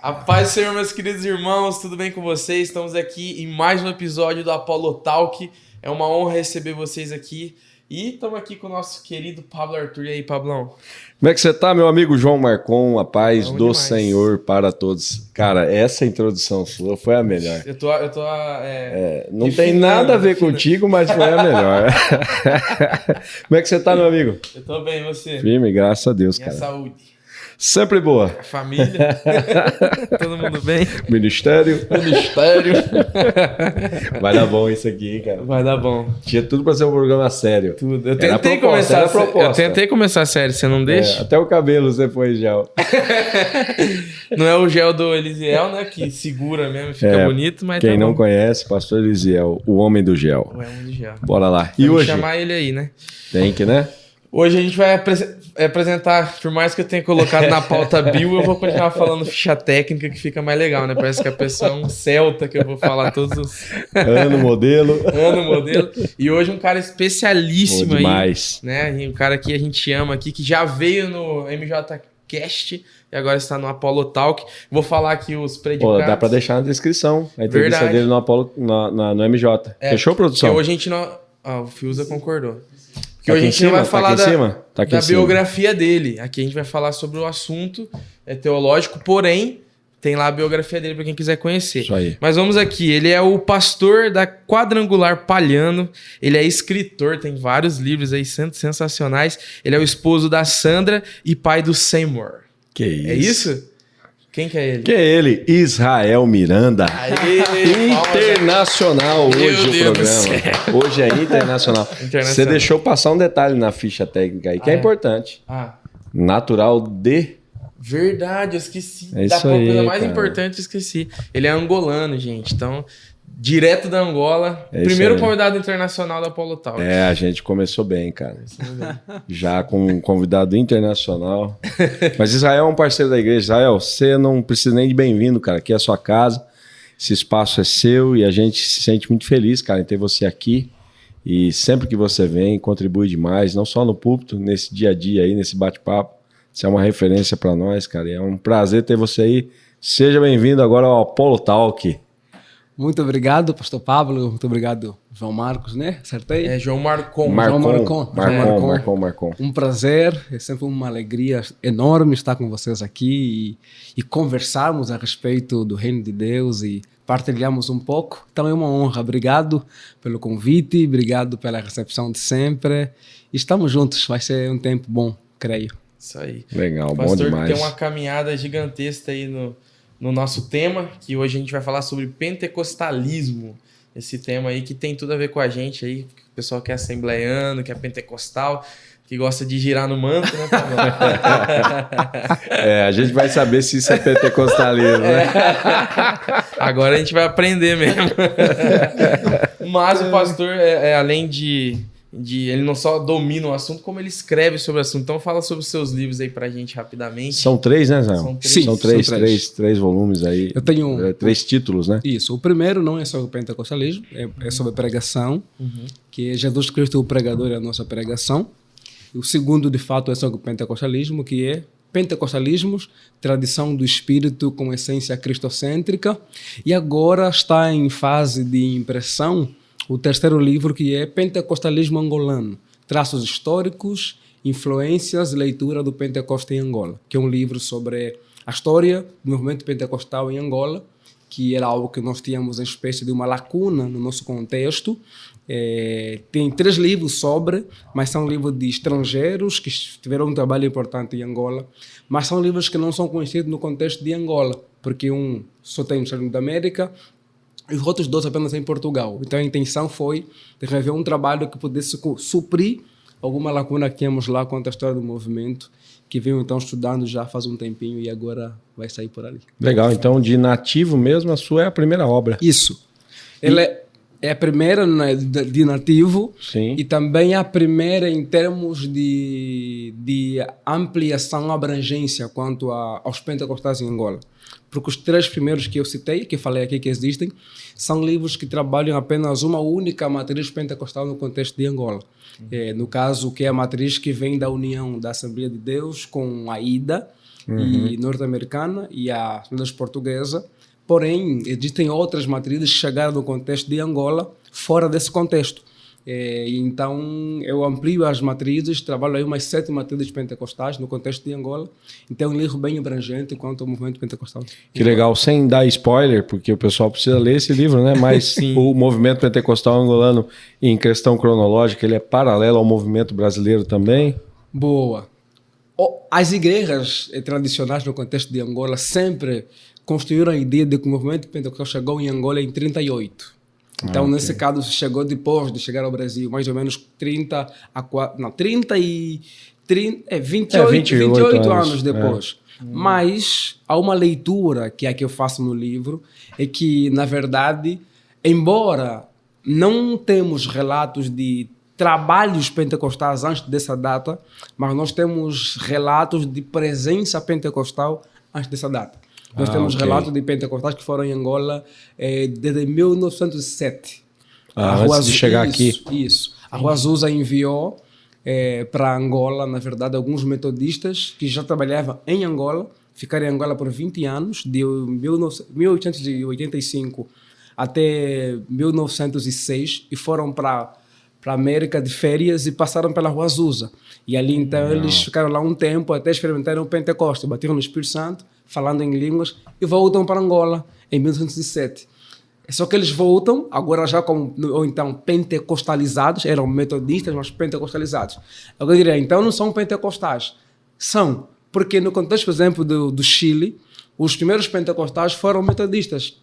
A paz do Senhor, meus queridos irmãos, tudo bem com vocês? Estamos aqui em mais um episódio do Apollo Talk. É uma honra receber vocês aqui. E estamos aqui com o nosso querido Pablo Arthur. E aí, Pablão? Como é que você tá, meu amigo João Marcon? A paz do demais. Senhor para todos. Cara, essa introdução sua foi a melhor. refinando, Não tem nada a ver contigo, mas foi a melhor. Como é que você tá, meu amigo? Eu tô bem, e você? Firme, graças a Deus, Minha cara. saúde. Sempre boa. A família. Todo mundo bem? Ministério. Ministério. Vai dar bom isso aqui, hein, cara. Vai dar bom. Tinha tudo pra ser um programa sério. Tudo. Eu Era tentei proposta, era começar. Eu proposta. tentei começar sério, você não deixa? Até o cabelo você foi já. Não é o gel do Elisiel, né? Que segura mesmo, fica bonito, mas Quem tá não bom. conhece, pastor Elisiel, o homem do gel. O Elmo do gel. Bora lá. E Tem que hoje? chamar ele aí, né? Tem que, né? Hoje a gente vai apresentar, por mais que eu tenha colocado na pauta bio, eu vou continuar falando ficha técnica, que fica mais legal, né? Parece que a pessoa é um celta, que eu vou falar todos os... Ano, modelo. Ano, modelo. E hoje um cara especialíssimo Bom demais. aí, né? E um cara que a gente ama aqui, que já veio no MJCast e agora está no Apollo Talk. Vou falar aqui os predicados. Pô, dá pra deixar na descrição a entrevista Verdade. dele no Apollo, no MJ. Fechou, produção? Porque hoje a gente não... Ah, o Fiuza concordou. Porque Tá hoje a aqui gente em não vai cima? falar Tá aqui em cima? Tá aqui da em cima. biografia dele. Aqui a gente vai falar sobre o assunto teológico, porém, tem lá a biografia dele para quem quiser conhecer. Isso aí. Mas vamos aqui. Ele é o pastor da Quadrangular Palhano. Ele é escritor, tem vários livros aí sensacionais. Ele é o esposo da Sandra e pai do Seymour. Que isso? É isso? Quem que é ele? Que é ele, Israel Miranda. Aê, Internacional Meu hoje o Deus do programa. Hoje é internacional. Você deixou passar um detalhe na ficha técnica aí, que é importante. Natural de... Verdade, eu esqueci. É Da isso aí, coisa mais cara. importante, eu esqueci. Ele é angolano, gente. Então, direto da Angola. É isso Primeiro aí. convidado internacional da Apollo Talk. A gente começou bem, cara. Já com um convidado internacional. Mas Israel é um parceiro da igreja. Israel, você não precisa nem de bem-vindo, cara. Aqui é a sua casa. Esse espaço é seu e a gente se sente muito feliz, cara, em ter você aqui. E sempre que você vem, contribui demais, não só no púlpito, nesse dia a dia aí, nesse bate-papo. Você é uma referência para nós, cara. E é um prazer ter você aí. Seja bem-vindo agora ao Apollo Talk. Muito obrigado, pastor Pablo. Muito obrigado, João Marcos, né? Acertei? É João Marcon. Marcon. Um prazer, é sempre uma alegria enorme estar com vocês aqui e conversarmos a respeito do reino de Deus e partilhamos um pouco. Então é uma honra. Obrigado pelo convite, obrigado pela recepção de sempre. Estamos juntos, vai ser um tempo bom, creio. Isso aí. Legal, O bom pastor demais. tem uma caminhada gigantesca aí no nosso tema, que hoje a gente vai falar sobre pentecostalismo. Esse tema aí que tem tudo a ver com a gente aí, o pessoal que é assembleiano, que é pentecostal, que gosta de girar no manto, né, Pablo? A gente vai saber se isso é pentecostalismo, né? Agora a gente vai aprender mesmo. Mas o pastor, além de ele não só domina o assunto, como ele escreve sobre o assunto. Então fala sobre os seus livros aí pra gente rapidamente. São 3, né, Zé? São três. São três volumes aí. Eu tenho 3 títulos, né? Isso. O primeiro não é sobre pentecostalismo, é sobre pregação, que é Jesus Cristo o pregador e a nossa pregação. O segundo, de fato, é sobre pentecostalismo, que é Pentecostalismos, tradição do Espírito com essência cristocêntrica. E agora está em fase de impressão o terceiro livro, que é Pentecostalismo Angolano, traços históricos, influências e leitura do Pentecoste em Angola, que é um livro sobre a história do movimento pentecostal em Angola, que era algo que nós tínhamos uma espécie de uma lacuna no nosso contexto. Tem 3 livros sobre, mas são livros de estrangeiros que tiveram um trabalho importante em Angola, mas são livros que não são conhecidos no contexto de Angola, porque um só tem no Estados Unidos da América, e os outros 2 apenas em Portugal. Então a intenção foi de rever um trabalho que pudesse suprir alguma lacuna que tínhamos lá quanto à história do movimento, que veio então estudando já faz um tempinho e agora vai sair por ali. Legal, então de nativo mesmo, a sua é a primeira obra. Isso. Ele é É a primeira, né, de nativo. Sim. E também a primeira em termos de ampliação, abrangência quanto aos pentecostais em Angola. Porque os 3 primeiros que eu citei, que falei aqui que existem, são livros que trabalham apenas uma única matriz pentecostal no contexto de Angola. No caso, que é a matriz que vem da união da Assembleia de Deus com a IDA e norte-americana e a Assembleia Portuguesa. Porém, existem outras matrizes que chegaram no contexto de Angola, fora desse contexto. Então, eu amplio as matrizes, trabalho aí umas 7 matrizes pentecostais no contexto de Angola. Então, é um livro bem abrangente quanto ao movimento pentecostal. Que legal, sem dar spoiler, porque o pessoal precisa ler esse livro, né? Mas o movimento pentecostal angolano, em questão cronológica, ele é paralelo ao movimento brasileiro também? Boa. As igrejas tradicionais no contexto de Angola sempre construíram a ideia de que o movimento pentecostal chegou em Angola em 38. Então, nesse caso, chegou depois de chegar ao Brasil, mais ou menos 28 anos depois. Mas há uma leitura, que é a que eu faço no livro, é que, na verdade, embora não temos relatos de trabalhos pentecostais antes dessa data, mas nós temos relatos de presença pentecostal antes dessa data. Nós temos relatos de pentecostais que foram em Angola desde 1907. Antes de chegar aqui. Isso. A Rua Azusa enviou para Angola, na verdade, alguns metodistas que já trabalhavam em Angola, ficaram em Angola por 20 anos, de 1885 até 1906, e foram para a América de férias e passaram pela Rua Azusa. E ali, então, eles ficaram lá um tempo até experimentarem o Pentecostes, bateram no Espírito Santo, falando em línguas, e voltam para Angola em 1907. Só que eles voltam, agora já como, ou então, pentecostalizados, eram metodistas, mas pentecostalizados. Agora eu diria, então não são pentecostais. São, porque no contexto, por exemplo, do Chile, os primeiros pentecostais foram metodistas,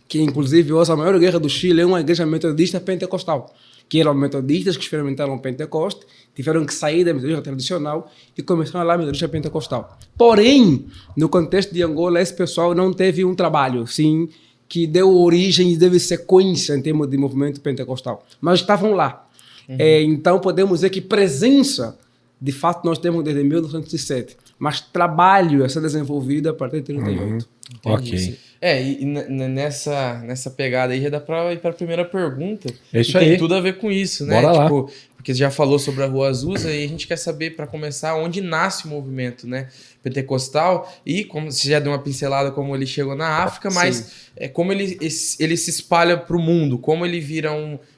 que inclusive hoje a maior igreja do Chile é uma igreja metodista pentecostal, que eram metodistas que experimentaram o Pentecoste, tiveram que sair da metodista tradicional e começaram lá a metodista pentecostal. Porém, no contexto de Angola, esse pessoal não teve um trabalho, sim, que deu origem e deu sequência em termos de movimento pentecostal. Mas estavam lá. Então, podemos dizer que presença, de fato, nós temos desde 1907. Mas trabalho a ser desenvolvido a partir de 38. Ok. E nessa pegada aí já dá pra ir pra primeira pergunta. É isso aí. Tem aí. tudo a ver com isso, né? Bora lá. Porque você já falou sobre a Rua Azusa e a gente quer saber, para começar, onde nasce o movimento, né, pentecostal e como você já deu uma pincelada como ele chegou na África, mas como ele se espalha para o mundo, como ele vira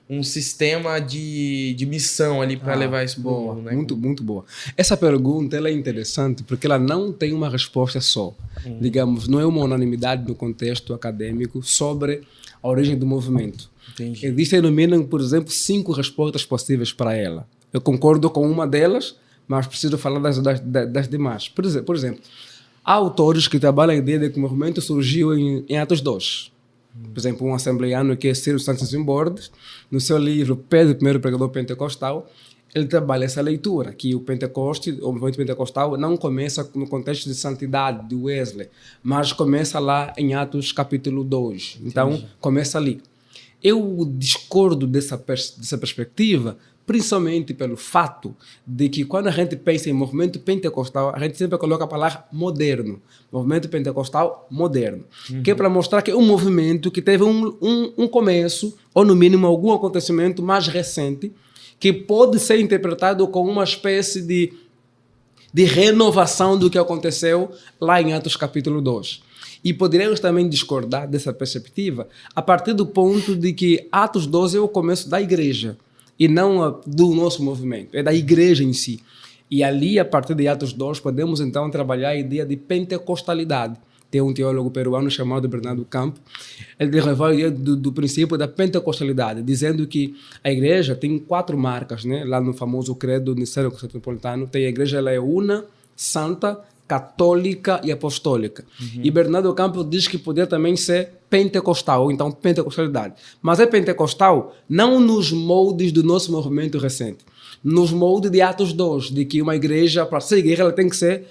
um sistema de missão ali para levar isso para o mundo, né? Muito boa. Essa pergunta ela é interessante porque ela não tem uma resposta só. Digamos, não é uma unanimidade no contexto acadêmico sobre a origem do movimento. Entendi. Existem, no mínimo, por exemplo, 5 respostas possíveis para ela. Eu concordo com uma delas, mas preciso falar das demais. Por exemplo, há autores que trabalham a ideia de que o movimento surgiu em Atos 2. Por exemplo, um assembleiano que é Ciro Santos Imbordes, no seu livro Pedro, o primeiro pregador pentecostal, ele trabalha essa leitura, que o Pentecoste, o movimento pentecostal, não começa no contexto de santidade, de Wesley, mas começa lá em Atos capítulo 2. Então, começa ali. Eu discordo dessa perspectiva, principalmente pelo fato de que quando a gente pensa em movimento pentecostal, a gente sempre coloca a palavra moderno. Movimento pentecostal moderno. Que é para mostrar que é um movimento que teve um começo, ou no mínimo algum acontecimento mais recente, que pode ser interpretado como uma espécie de renovação do que aconteceu lá em Atos capítulo 2. E poderíamos também discordar dessa perspectiva a partir do ponto de que Atos 2 é o começo da igreja e não do nosso movimento, é da igreja em si. E ali, a partir de Atos 2, podemos então trabalhar a ideia de pentecostalidade. Tem um teólogo peruano chamado Bernardo Campo, ele derivou a ideia do princípio da pentecostalidade, dizendo que a igreja tem 4 marcas, né? Lá no famoso credo niceno constantinopolitano, tem a igreja, ela é una, santa, católica e apostólica. E Bernardo Campos diz que poderia também ser pentecostal, ou então pentecostalidade. Mas é pentecostal não nos moldes do nosso movimento recente. nos moldes de Atos 2, de que uma igreja, para ser igreja, ela tem que ser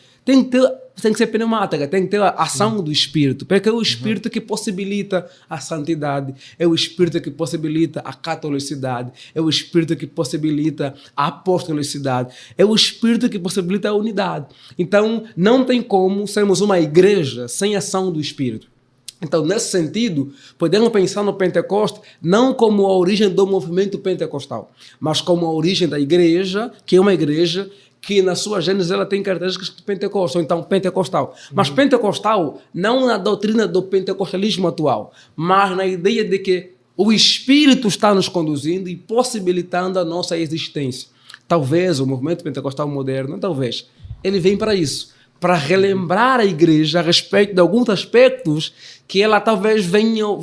pneumática, tem que ter a ação do Espírito, porque é o Espírito que possibilita a santidade, é o Espírito que possibilita a catolicidade, é o Espírito que possibilita a apostolicidade, é o Espírito que possibilita a unidade. Então, não tem como sermos uma igreja sem ação do Espírito. Então, nesse sentido, podemos pensar no Pentecoste não como a origem do movimento pentecostal, mas como a origem da igreja, que é uma igreja que na sua gênese ela tem características de Pentecostal, então pentecostal. Mas pentecostal não na doutrina do pentecostalismo atual, mas na ideia de que o Espírito está nos conduzindo e possibilitando a nossa existência. Talvez o movimento pentecostal moderno, talvez, ele vem para isso, para relembrar a igreja a respeito de alguns aspectos que ela talvez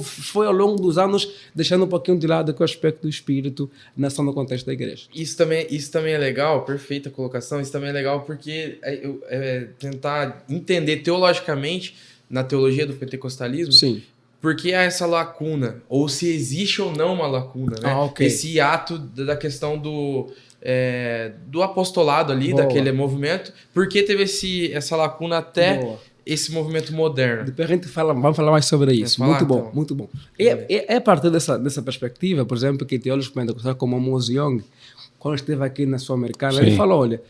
foi ao longo dos anos deixando um pouquinho de lado com o aspecto do Espírito no contexto da igreja. Isso também é legal, perfeita colocação, isso também é legal porque tentar entender teologicamente, na teologia do pentecostalismo, Sim. por que há essa lacuna, ou se existe ou não uma lacuna, né? Okay. Esse ato da questão do apostolado ali, Boa. daquele movimento, por que teve essa lacuna até Boa. esse movimento moderno? Depois a gente vamos falar mais sobre isso. Muito bom, então. Muito bom. É a partir dessa perspectiva, por exemplo, que teólogos pentecostais como Amos Young, quando esteve aqui na Sul-Americana, ele falou, olha,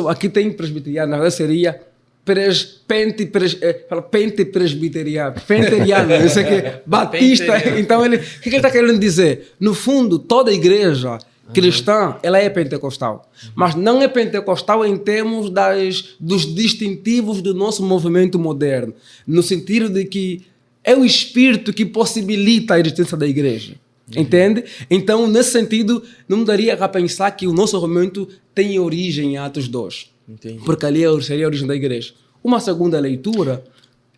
aqui tem presbiteriano, na verdade seria penteriano, isso aqui, batista. Então, o que ele está querendo dizer? No fundo, toda igreja cristã, ela é pentecostal. Mas não é pentecostal em termos dos distintivos do nosso movimento moderno. No sentido de que é o Espírito que possibilita a existência da igreja. Entende? Então, nesse sentido, não daria a pensar que o nosso movimento tem origem em Atos 2. Entendi. Porque ali seria a origem da igreja. Uma segunda leitura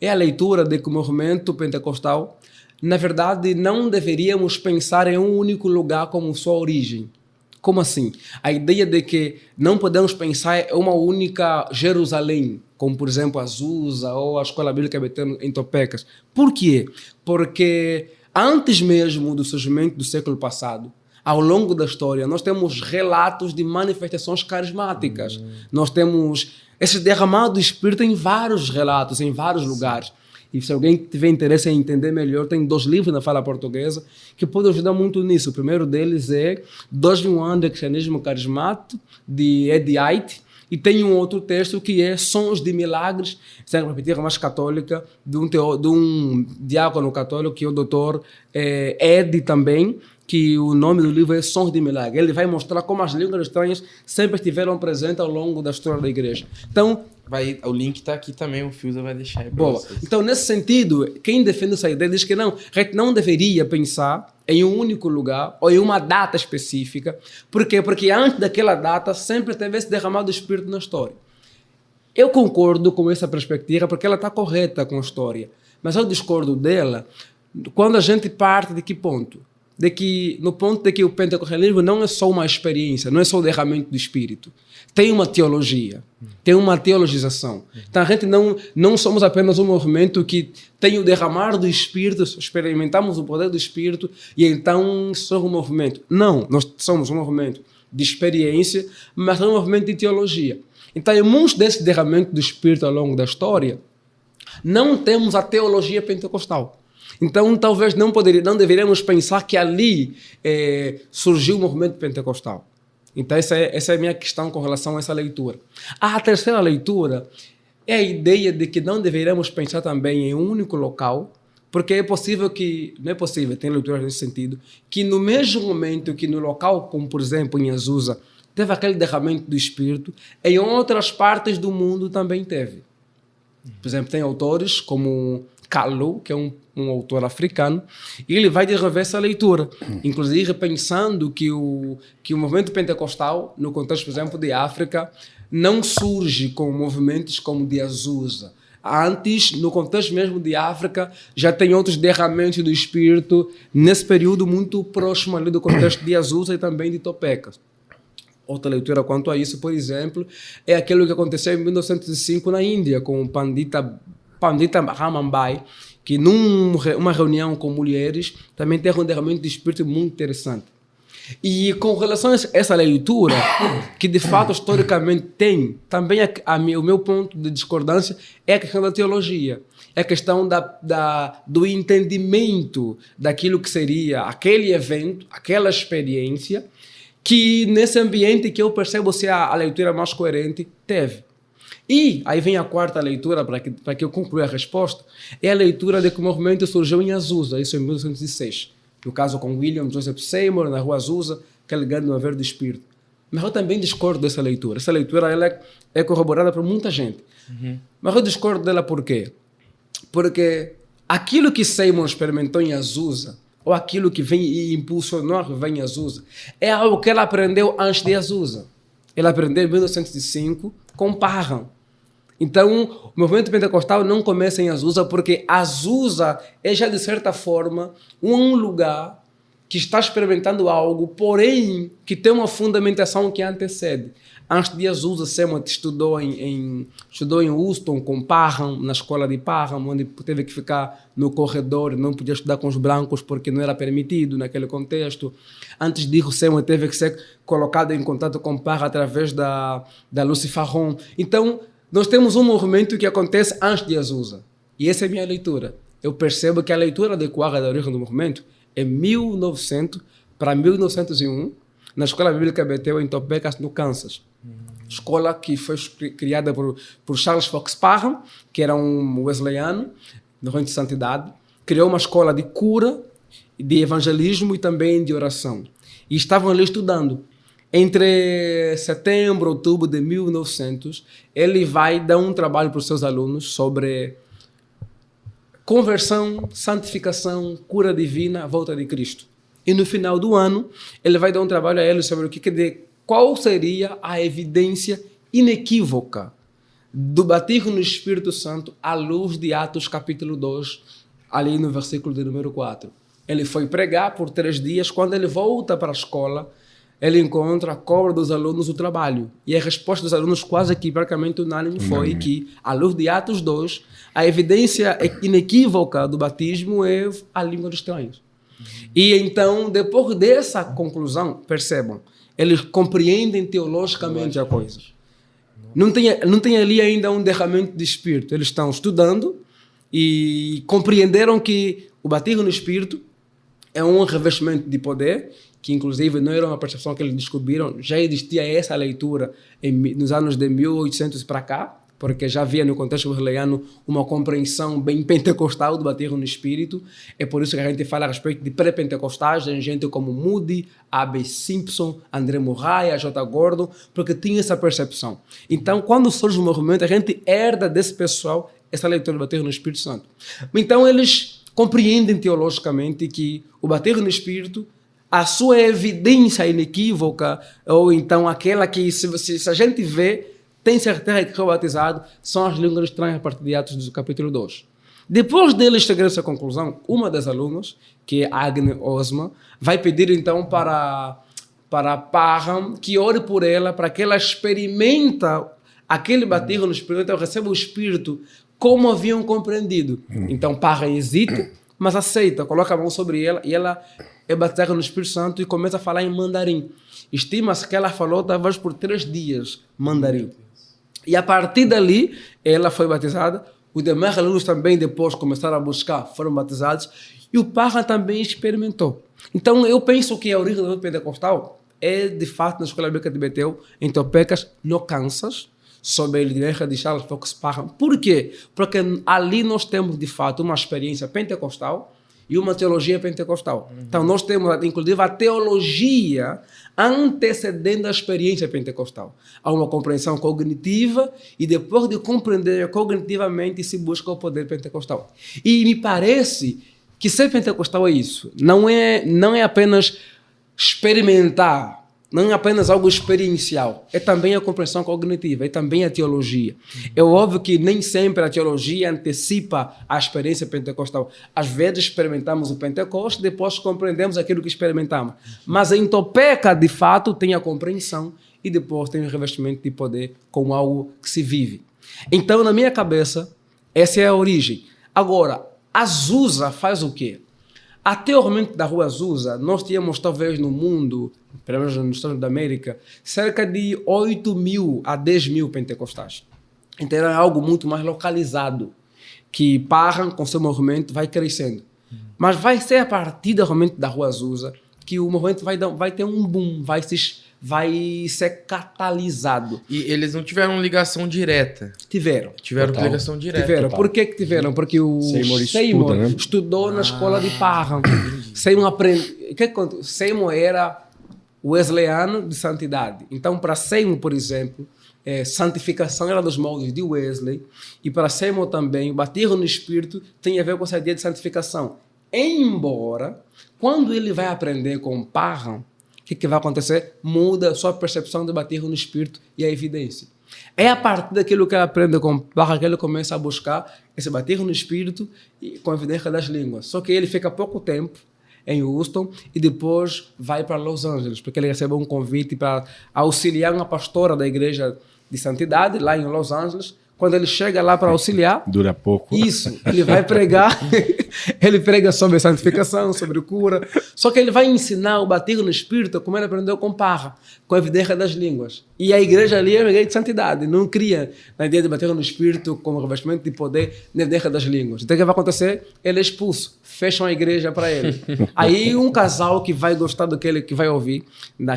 é a leitura de que o movimento pentecostal, na verdade, não deveríamos pensar em um único lugar como sua origem. Como assim? A ideia de que não podemos pensar em uma única Jerusalém, como, por exemplo, Azusa ou a Escola Bíblica Betânia em Topecas. Por quê? Porque antes mesmo do surgimento do século passado, ao longo da história, nós temos relatos de manifestações carismáticas. Nós temos esse derramado do Espírito em vários relatos, em vários lugares. E se alguém tiver interesse em entender melhor, tem 2 livros na fala portuguesa que podem ajudar muito nisso. O primeiro deles é 2 anos de Cristianismo Carismático, de Ed White, e tem um outro texto que é Sons de Milagres, sem repetir, mais católica, de um diácono católico, que é o doutor Ed também, que o nome do livro é Sons de Milagres. Ele vai mostrar como as línguas estranhas sempre estiveram presentes ao longo da história da igreja. Então, o link está aqui também, o Filza vai deixar aí para vocês. Então, nesse sentido, quem defende essa ideia diz que não, a gente não deveria pensar em um único lugar ou em uma data específica. Por quê? Porque antes daquela data sempre teve esse derramado do Espírito na história. Eu concordo com essa perspectiva porque ela está correta com a história. Mas eu discordo dela quando a gente parte de que ponto? No ponto de que o pentecostalismo não é só uma experiência, não é só o derramamento do Espírito. Tem uma teologia, tem uma teologização. Então a gente não somos apenas um movimento que tem o derramar do Espírito, experimentamos o poder do Espírito e então somos um movimento. Não, nós somos um movimento de experiência, mas é um movimento de teologia. Então em muitos desses derramamentos do Espírito ao longo da história, não temos a teologia pentecostal. Então, talvez não deveríamos pensar que ali surgiu o movimento pentecostal. Então, essa é a minha questão com relação a essa leitura. A terceira leitura é a ideia de que não deveríamos pensar também em um único local, porque é possível que, não é possível, tem leituras nesse sentido, que no mesmo momento que no local, como por exemplo em Azusa, teve aquele derramamento do Espírito, em outras partes do mundo também teve. Por exemplo, tem autores como Kalu, que é um autor africano, e ele vai desenvolver essa leitura, inclusive pensando que o movimento pentecostal, no contexto, por exemplo, de África, não surge com movimentos como o de Azusa. Antes, no contexto mesmo de África, já tem outros derramamentos do Espírito nesse período muito próximo ali do contexto de Azusa e também de Topecas. Outra leitura quanto a isso, por exemplo, é aquilo que aconteceu em 1905 na Índia, com o Pandita Ramanbai, que numa reunião com mulheres também teve um derramamento de Espírito muito interessante. E com relação a essa leitura, que de fato historicamente tem, também o meu ponto de discordância é a questão da teologia. É a questão do entendimento daquilo que seria aquele evento, aquela experiência, que nesse ambiente que eu percebo ser a leitura mais coerente teve. E aí vem a quarta leitura, para que eu conclua a resposta, é a leitura de que o movimento surgiu em Azusa, isso em 1906. No caso com William Joseph Seymour, na rua Azusa, aquele grande mover do espírito. Mas eu também discordo dessa leitura. Essa leitura ela é corroborada por muita gente. Mas eu discordo dela por quê? Porque aquilo que Seymour experimentou em Azusa, ou aquilo que vem e impulsionou a viver em Azusa, é algo que ela aprendeu antes de Azusa. Ela aprendeu em 1905 com Parham. Então, o movimento pentecostal não começa em Azusa, porque Azusa é já, de certa forma, um lugar que está experimentando algo, porém, que tem uma fundamentação que antecede. Antes de Azusa, Seymour estudou em Houston com Parham, na escola de Parham, onde teve que ficar no corredor, não podia estudar com os brancos porque não era permitido naquele contexto. Antes disso, Seymour teve que ser colocado em contato com Parham através da Lucy Farron. Então, nós temos um movimento que acontece antes de Azusa. E essa é a minha leitura. Eu percebo que a leitura adequada da origem do movimento é 1900 para 1901, na Escola Bíblica Bethel, em Topeka, no Kansas. Escola que foi criada por Charles Fox Parham, que era um wesleyano, no reino de santidade. Criou uma escola de cura, de evangelismo e também de oração. E estavam ali estudando. Entre setembro e outubro de 1900, ele vai dar um trabalho para os seus alunos sobre conversão, santificação, cura divina, volta de Cristo. E no final do ano, ele vai dar um trabalho a eles sobre qual seria a evidência inequívoca do batismo no Espírito Santo à luz de Atos capítulo 2, ali no versículo de número 4. Ele foi pregar por 3 dias. Quando ele volta para a escola, ele encontra a cobra dos alunos o trabalho. E a resposta dos alunos, quase que praticamente unânime, foi que, à luz de Atos 2, a evidência inequívoca do batismo é a língua dos estranhos. E então, depois dessa conclusão, percebam, eles compreendem teologicamente a coisa. Não tem ali ainda um derramamento de espírito. Eles estão estudando e compreenderam que o batismo no espírito é um revestimento de poder, que inclusive não era uma percepção que eles descobriram, já existia essa leitura nos anos de 1800 para cá, porque já havia no contexto wesleyano uma compreensão bem pentecostal do batismo no Espírito. É por isso que a gente fala a respeito de pré-pentecostais, gente como Moody, A.B. Simpson, André Murray, J. Gordon, porque tinha essa percepção. Então, quando surge o movimento, a gente herda desse pessoal essa leitura do batismo no Espírito Santo. Então, eles compreendem teologicamente que o batismo no Espírito, a sua evidência inequívoca, ou então aquela que, se a gente vê, tem certeza que foi batizado, são as línguas estranhas a partir de Atos do capítulo 2. Depois deles chegar a essa conclusão, uma das alunas, que é Agnes Osma, vai pedir então para Parham que ore por ela, para que ela experimenta aquele batismo no Espírito, então receba o Espírito como haviam compreendido. Então Parham hesita, mas aceita, coloca a mão sobre ela e ela é batizada no Espírito Santo e começa a falar em mandarim. Estima-se que ela falou talvez por 3 dias mandarim. E a partir dali, ela foi batizada. Os demais alunos também depois começaram a buscar, foram batizados. E o Parham também experimentou. Então, eu penso que a origem do movimento pentecostal é, de fato, na Escola Bíblica de Bethel, em Topeka, no Kansas, sob a liderança de Charles Fox Parham. Por quê? Porque ali nós temos, de fato, uma experiência pentecostal e uma teologia pentecostal. Então, nós temos, inclusive, a teologia antecedendo a experiência pentecostal. Há uma compreensão cognitiva e depois de compreender cognitivamente se busca o poder pentecostal. E me parece que ser pentecostal é isso. Não é apenas experimentar, não é apenas algo experiencial. É também a compreensão cognitiva, é também a teologia. É óbvio que nem sempre a teologia antecipa a experiência pentecostal. Às vezes experimentamos o Pentecostes, depois compreendemos aquilo que experimentamos. Mas em Topeka, de fato, tem a compreensão e depois tem o revestimento de poder como algo que se vive. Então, na minha cabeça, essa é a origem. Agora, Azusa faz o quê? Até o momento da Rua Azusa, nós tínhamos talvez no mundo, pelo menos nos Estados Unidos da América, cerca de 8 mil a 10 mil pentecostais. Então era algo muito mais localizado, que Parham, com seu movimento, vai crescendo. Mas vai ser a partir do momento da Rua Azusa que o movimento vai ter um boom, vai ser catalisado. E eles não tiveram ligação direta. Tiveram Tiveram ligação direta. Tiveram. Por que tiveram? Porque o Seymour estudou na escola de Parham. Seymour Seymour era wesleyano de santidade. Então, para Seymour, por exemplo, santificação era dos moldes de Wesley. E para Seymour também, o batismo no Espírito tem a ver com essa ideia de santificação. Embora, quando ele vai aprender com Parham, o que vai acontecer? Muda a sua percepção do batismo no Espírito e a evidência. É a partir daquilo que ele aprende com Parham que ele começa a buscar esse batismo no Espírito e com a evidência das línguas. Só que ele fica pouco tempo em Houston e depois vai para Los Angeles, porque ele recebe um convite para auxiliar uma pastora da igreja de santidade lá em Los Angeles. Quando ele chega lá para auxiliar... Dura pouco. Isso, ele vai pregar, ele prega sobre santificação, sobre cura, só que ele vai ensinar o batismo no Espírito como ele aprendeu com Parham, com a evidência das línguas. E a igreja ali é uma igreja de santidade, não cria na ideia de batismo no Espírito como revestimento de poder na evidência das línguas. Então o que vai acontecer? Ele é expulso, fecham a igreja para ele. Aí um casal que vai gostar do que vai ouvir,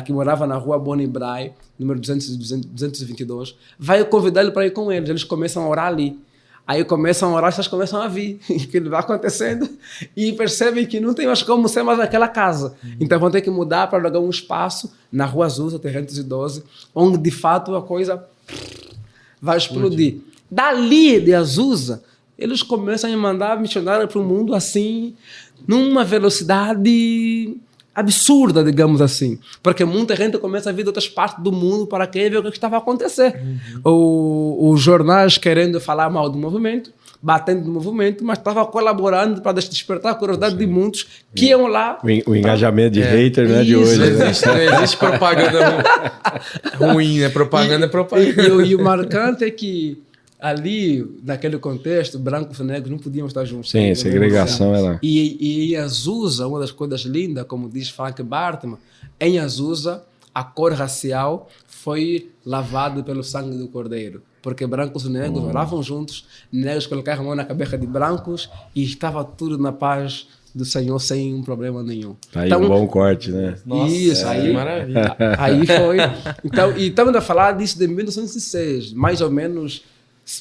que morava na rua Bonnie Braille, número 222, vai convidar ele para ir com eles. Eles começam a orar ali. Aí começam a orar, vocês começam a vir o que vai acontecendo e percebem que não tem mais como ser mais naquela casa. Então vão ter que mudar para alugar um espaço na Rua Azusa, 312, onde de fato a coisa vai explodir. Dali de Azusa, eles começam a mandar missionários para o mundo assim, numa velocidade absurda, digamos assim, porque muita gente começa a vir de outras partes do mundo para querer ver o que estava a acontecer. Os jornais querendo falar mal do movimento, batendo no movimento, mas estava colaborando para despertar a curiosidade de muitos que iam lá. O engajamento de hater não é de hoje. Não existe propaganda ruim, né? Propaganda é propaganda. E o marcante é que ali, naquele contexto, brancos e negros não podiam estar juntos. Sim, segregação era... E em Azusa, uma das coisas lindas, como diz Frank Bartman, em Azusa, a cor racial foi lavada pelo sangue do Cordeiro. Porque brancos e negros oravam juntos, negros colocavam a mão na cabeça de brancos e estava tudo na paz do Senhor sem um problema nenhum. Tá aí então, um bom corte, né? Nossa, isso, aí, maravilha. Aí foi... Então, e estamos a falar disso de 1906, mais ou menos...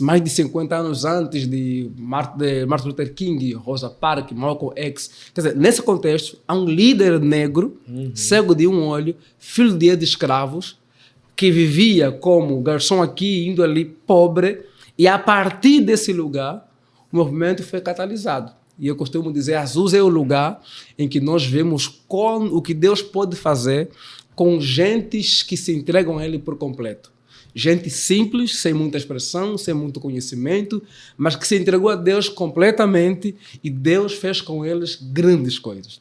mais de 50 anos antes de Martin Luther King, Rosa Parks, Malcolm X. Quer dizer, nesse contexto, há um líder negro, cego de um olho, filho de escravos, que vivia como garçom aqui, indo ali, pobre, e a partir desse lugar, o movimento foi catalisado. E eu costumo dizer, Azusa é o lugar em que nós vemos o que Deus pode fazer com gentes que se entregam a Ele por completo. Gente simples, sem muita expressão, sem muito conhecimento, mas que se entregou a Deus completamente e Deus fez com eles grandes coisas.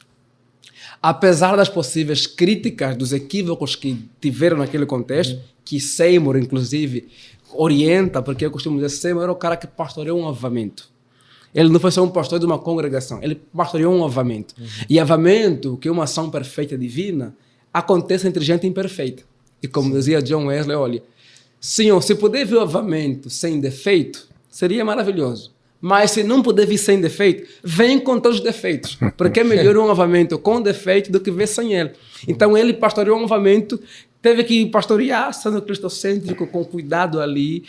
Apesar das possíveis críticas, dos equívocos que tiveram naquele contexto, que Seymour, inclusive, orienta, porque eu costumo dizer, Seymour era o cara que pastoreou um avamento. Ele não foi só um pastor de uma congregação, ele pastoreou um avamento. E avamento, que é uma ação perfeita divina, acontece entre gente imperfeita. E como dizia John Wesley, olha, Senhor, se puder vir o avamento sem defeito, seria maravilhoso. Mas se não puder vir sem defeito, vem com todos os defeitos. Porque é melhor um avamento com defeito do que vir sem ele. Então ele pastoreou um avamento, teve que pastorear, sendo cristocêntrico, com cuidado ali,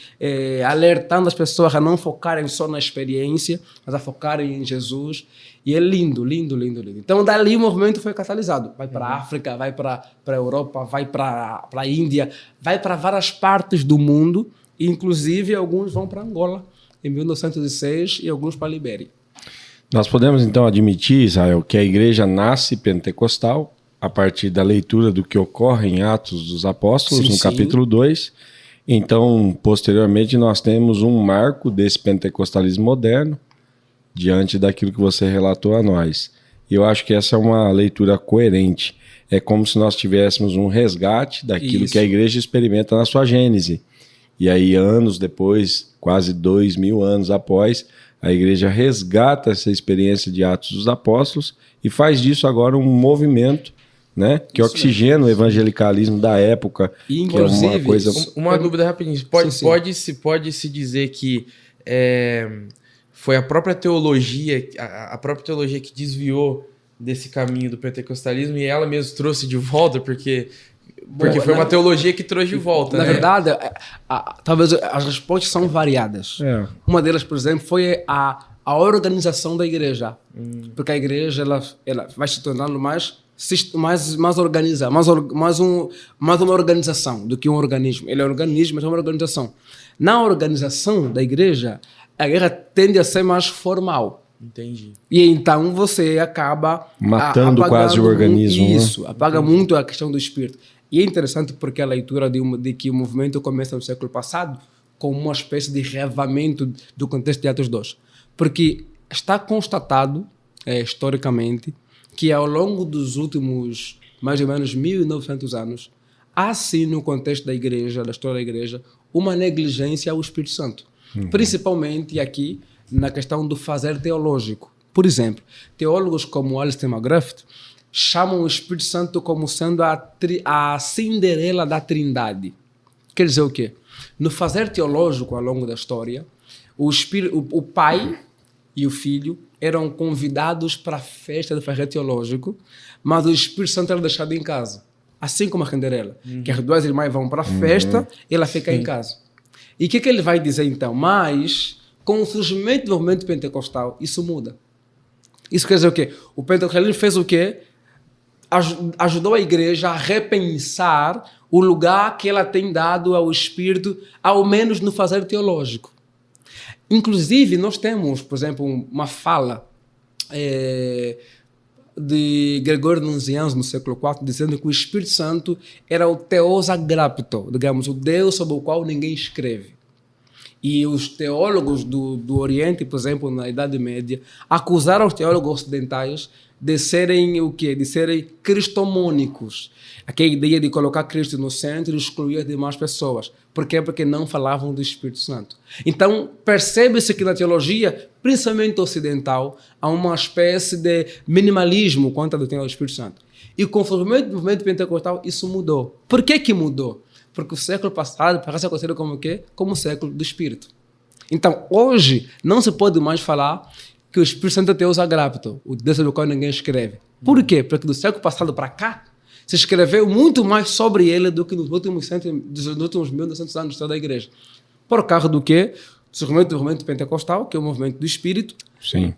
alertando as pessoas a não focarem só na experiência, mas a focarem em Jesus. E é lindo, lindo, lindo, lindo. Então, dali o movimento foi catalisado. Vai para a África, vai para a Europa, vai para a Índia, vai para várias partes do mundo, e, inclusive alguns vão para Angola, em 1906, e alguns para a Libéria. Nós podemos, então, admitir, Israel, que a igreja nasce pentecostal a partir da leitura do que ocorre em Atos dos Apóstolos, no capítulo 2. Então, posteriormente, nós temos um marco desse pentecostalismo moderno, diante daquilo que você relatou a nós. E eu acho que essa é uma leitura coerente. É como se nós tivéssemos um resgate daquilo que a igreja experimenta na sua gênese. E aí, anos depois, quase 2000 anos após, a igreja resgata essa experiência de Atos dos Apóstolos e faz disso agora um movimento, né, que oxigena o evangelicalismo da época, E, que é uma inclusive, coisa... Uma dúvida rapidinho. Pode-se dizer que foi a própria teologia que desviou desse caminho do pentecostalismo e ela mesmo trouxe de volta, porque foi uma teologia que trouxe de volta. Na né? verdade, talvez as respostas são variadas. É. Uma delas, por exemplo, foi a organização da igreja. Porque a igreja ela vai se tornando mais organizada, mais uma organização do que um organismo. Ele é um organismo, mas é uma organização. Na organização da igreja, a igreja tende a ser mais formal. Entendi. E então você acaba matando quase o organismo. Isso, apaga muito a questão do espírito. E é interessante porque a leitura de que o movimento começa no século passado com uma espécie de reavamento do contexto de Atos 2. Porque está constatado, historicamente, que ao longo dos últimos mais ou menos 1900 anos, há sim no contexto da igreja, da história da igreja, uma negligência ao Espírito Santo. Principalmente aqui na questão do fazer teológico. Por exemplo, teólogos como Alistair McGrath chamam o Espírito Santo como sendo a Cinderela da Trindade. Quer dizer o quê? No fazer teológico ao longo da história, o Pai e o Filho eram convidados para a festa do fazer teológico, mas o Espírito Santo era deixado em casa. Assim como a Cinderela, que as duas irmãs vão para a festa, ela fica em casa. E o que ele vai dizer então? Mas, com o surgimento do movimento pentecostal, isso muda. Isso quer dizer o quê? O pentecostalismo fez o quê? Ajudou a igreja a repensar o lugar que ela tem dado ao Espírito, ao menos no fazer teológico. Inclusive, nós temos, por exemplo, uma fala de Gregório Nuncianzo no século IV, dizendo que o Espírito Santo era o Theos Agrapto, digamos, o Deus sobre o qual ninguém escreve. E os teólogos do Oriente, por exemplo, na Idade Média, acusaram os teólogos ocidentais de serem o quê? De serem cristomônicos. Aquela ideia de colocar Cristo no centro e excluir as demais pessoas. Por quê? Porque não falavam do Espírito Santo. Então, percebe-se que na teologia, principalmente ocidental, há uma espécie de minimalismo quanto ao tema do Espírito Santo. E com o movimento pentecostal, isso mudou. Por que mudou? Porque o século passado parece conhecido como o quê? Como o século do Espírito. Então, hoje, não se pode mais falar que o Espírito Santo é Theos Agrapto, o Deus sobre o qual ninguém escreve. Por quê? Porque do século passado para cá, se escreveu muito mais sobre ele do que nos últimos 1.200 anos da igreja. Por causa do quê? Do movimento pentecostal, que é o movimento do Espírito, Sim.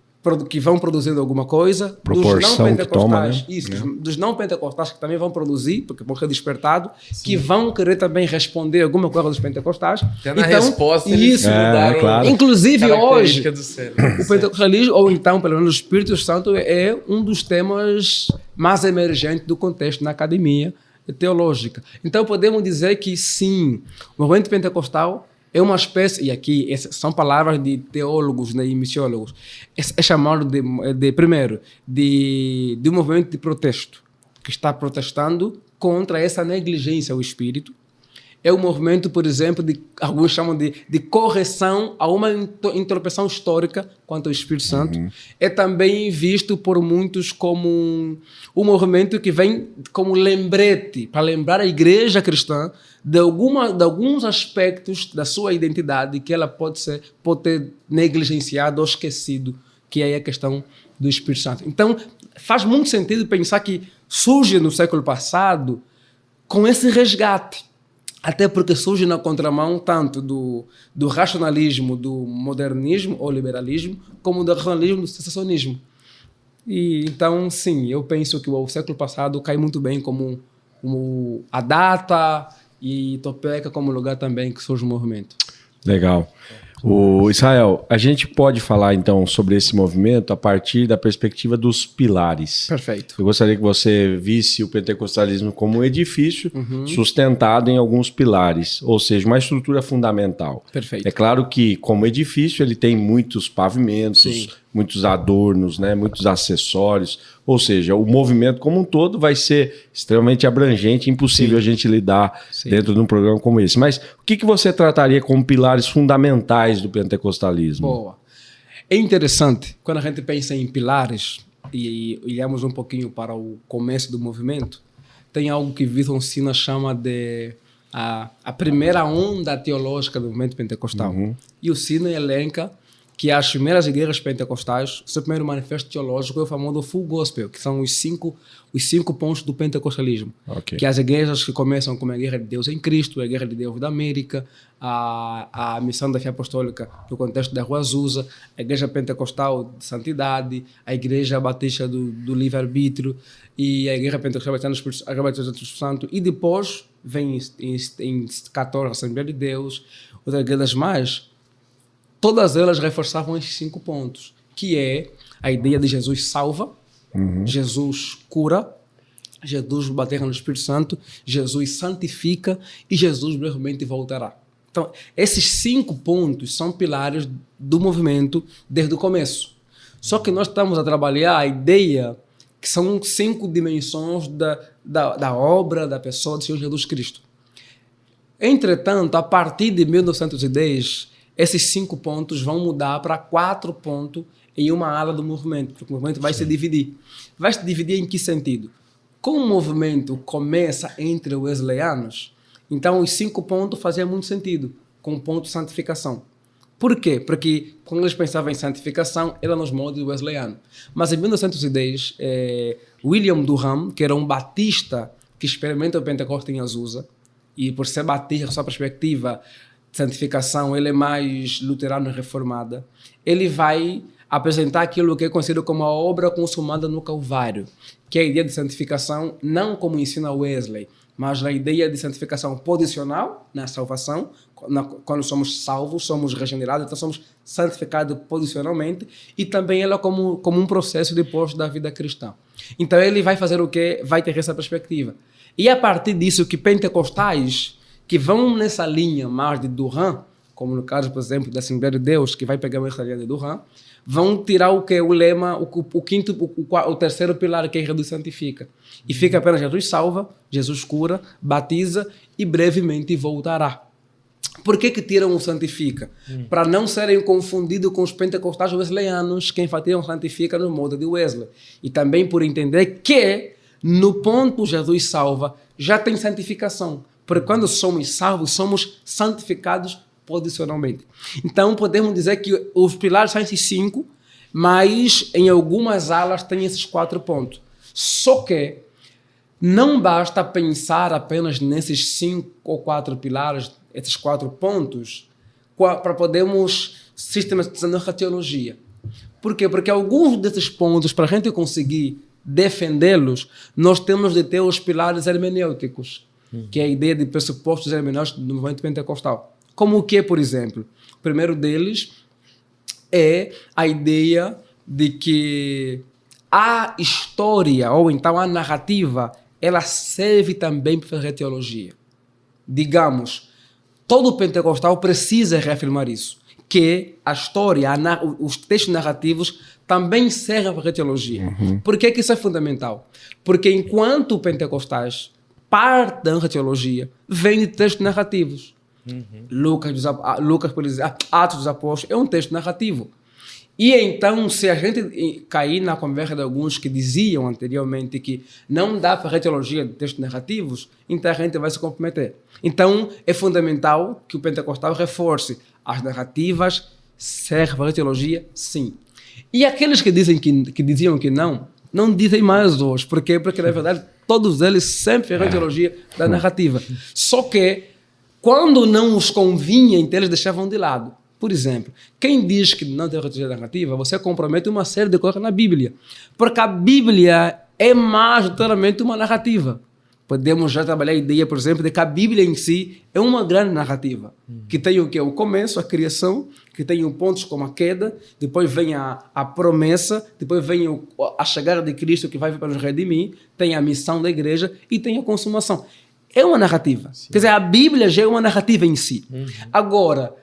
que vão produzindo alguma coisa, Proporção dos não que toma, né? pentecostais, isso, dos não pentecostais que também vão produzir, porque vão ser despertados, que vão querer também responder alguma coisa dos pentecostais. Até na resposta eles mudaram, claro. Inclusive hoje, do céu. o pentecostalismo, ou então pelo menos o Espírito Santo, é um dos temas mais emergentes do contexto na academia teológica. Então podemos dizer que sim, o movimento pentecostal é uma espécie, e aqui são palavras de teólogos, né, e missiólogos, é chamado primeiro, de um movimento de protesto, que está protestando contra essa negligência ao Espírito. É um movimento, por exemplo, alguns chamam de correção a uma introspecção histórica quanto ao Espírito Santo. É também visto por muitos como um movimento que vem como lembrete, para lembrar a igreja cristã de alguns aspectos da sua identidade que ela pode ter negligenciado ou esquecido, que é a questão do Espírito Santo. Então, faz muito sentido pensar que surge no século passado com esse resgate. Até porque surge na contramão tanto do racionalismo, do modernismo ou liberalismo, como do racionalismo, do sensacionismo. E então, sim, eu penso que o século passado cai muito bem como a data e Topeka como lugar também que surge o movimento. Legal. O Israel, a gente pode falar então sobre esse movimento a partir da perspectiva dos pilares. Perfeito. Eu gostaria que você visse o pentecostalismo como um edifício sustentado em alguns pilares, ou seja, uma estrutura fundamental. Perfeito. É claro que, como edifício, ele tem muitos pavimentos, Sim. muitos adornos, né, muitos acessórios, ou seja, o movimento como um todo vai ser extremamente abrangente, impossível a gente lidar dentro de um programa como esse. Mas o que você trataria como pilares fundamentais do pentecostalismo? Boa. É interessante, quando a gente pensa em pilares e olhamos um pouquinho para o começo do movimento, tem algo que Wilson Sina chama de a primeira onda teológica do movimento pentecostal. E o Sina elenca que as primeiras igrejas pentecostais, o seu primeiro manifesto teológico é o famoso Full Gospel, que são os cinco pontos do pentecostalismo. Okay. Que as igrejas que começam como a Igreja de Deus em Cristo, a Igreja de Deus da América, a Missão da Fé Apostólica no contexto da Rua Azusa, a Igreja Pentecostal de Santidade, a Igreja Batista do Livre-Arbítrio e a Igreja Pentecostal Batista do Espírito Santo. E depois vem em 14 a Assembleia de Deus, outras igrejas mais. Todas elas reforçavam esses 5 pontos, que é a ideia de Jesus salva, Jesus cura, Jesus baterra no Espírito Santo, Jesus santifica e Jesus brevemente voltará. Então, esses 5 pontos são pilares do movimento desde o começo. Só que nós estamos a trabalhar a ideia que são 5 dimensões da obra da pessoa do Senhor Jesus Cristo. Entretanto, a partir de 1910, esses 5 pontos vão mudar para 4 pontos em uma ala do movimento, porque o movimento vai se dividir. Vai se dividir em que sentido? Como o movimento começa entre os wesleyanos, então os 5 pontos faziam muito sentido, com o ponto de santificação. Por quê? Porque quando eles pensavam em santificação, era nos moldes wesleyanos. Mas em 1910, William Durham, que era um batista que experimenta o Pentecostes em Azusa, e por ser batista, sua perspectiva santificação, ele é mais luterano e reformada, ele vai apresentar aquilo que é conhecido como a obra consumada no Calvário, que é a ideia de santificação, não como ensina Wesley, mas a ideia de santificação posicional na salvação, quando somos salvos, somos regenerados, então somos santificados posicionalmente, e também ela como um processo depois da vida cristã. Então ele vai fazer o quê? Vai ter essa perspectiva. E a partir disso que pentecostais que vão nessa linha mais de Durham, como no caso, por exemplo, da Assembleia de Deus, que vai pegar essa linha de Durham, vão tirar o que? O lema, o terceiro pilar, que é reduz e santifica. E fica apenas Jesus salva, Jesus cura, batiza e brevemente voltará. Por que tiram o santifica? Para não serem confundidos com os pentecostais wesleyanos, que enfatizam santifica no modo de Wesley. E também por entender que no ponto Jesus salva já tem santificação. Porque quando somos salvos, somos santificados posicionalmente. Então, podemos dizer que os pilares são esses 5, mas em algumas alas tem esses 4 pontos. Só que não basta pensar apenas nesses 5 ou 4 pilares, esses 4 pontos, para podermos sistematizar a teologia. Por quê? Porque alguns desses pontos, para a gente conseguir defendê-los, nós temos de ter os pilares hermenêuticos, que é a ideia de pressupostos hermenêuticos do movimento pentecostal. Como o que, por exemplo? O primeiro deles é a ideia de que a história, ou então a narrativa, ela serve também para fazer teologia. Digamos, todo pentecostal precisa reafirmar isso, que a história, os textos narrativos também servem para fazer teologia. Por que isso é fundamental? Porque enquanto pentecostais, parte da teologia vem de textos narrativos. Lucas, por exemplo, Atos dos Apóstolos é um texto narrativo. E então, se a gente cair na conversa de alguns que diziam anteriormente que não dá para fazer teologia de textos narrativos, então a gente vai se comprometer. Então, é fundamental que o pentecostal reforce as narrativas, serve para a teologia, sim. E aqueles que diziam que não dizem mais hoje. Por quê? Porque, na verdade, todos eles sempre fizeram teologia da narrativa. Só que, quando não os convinha, então eles deixavam de lado. Por exemplo, quem diz que não tem teologia narrativa, você compromete uma série de coisas na Bíblia. Porque a Bíblia é majoritariamente uma narrativa. Podemos já trabalhar a ideia, por exemplo, de que a Bíblia em si é uma grande narrativa. Que tem o quê? O começo, a criação, que tem pontos como a queda, depois vem a promessa, depois vem a chegada de Cristo que vai vir para nos redimir, tem a missão da igreja e tem a consumação. É uma narrativa. Sim. Quer dizer, a Bíblia já é uma narrativa em si. Agora,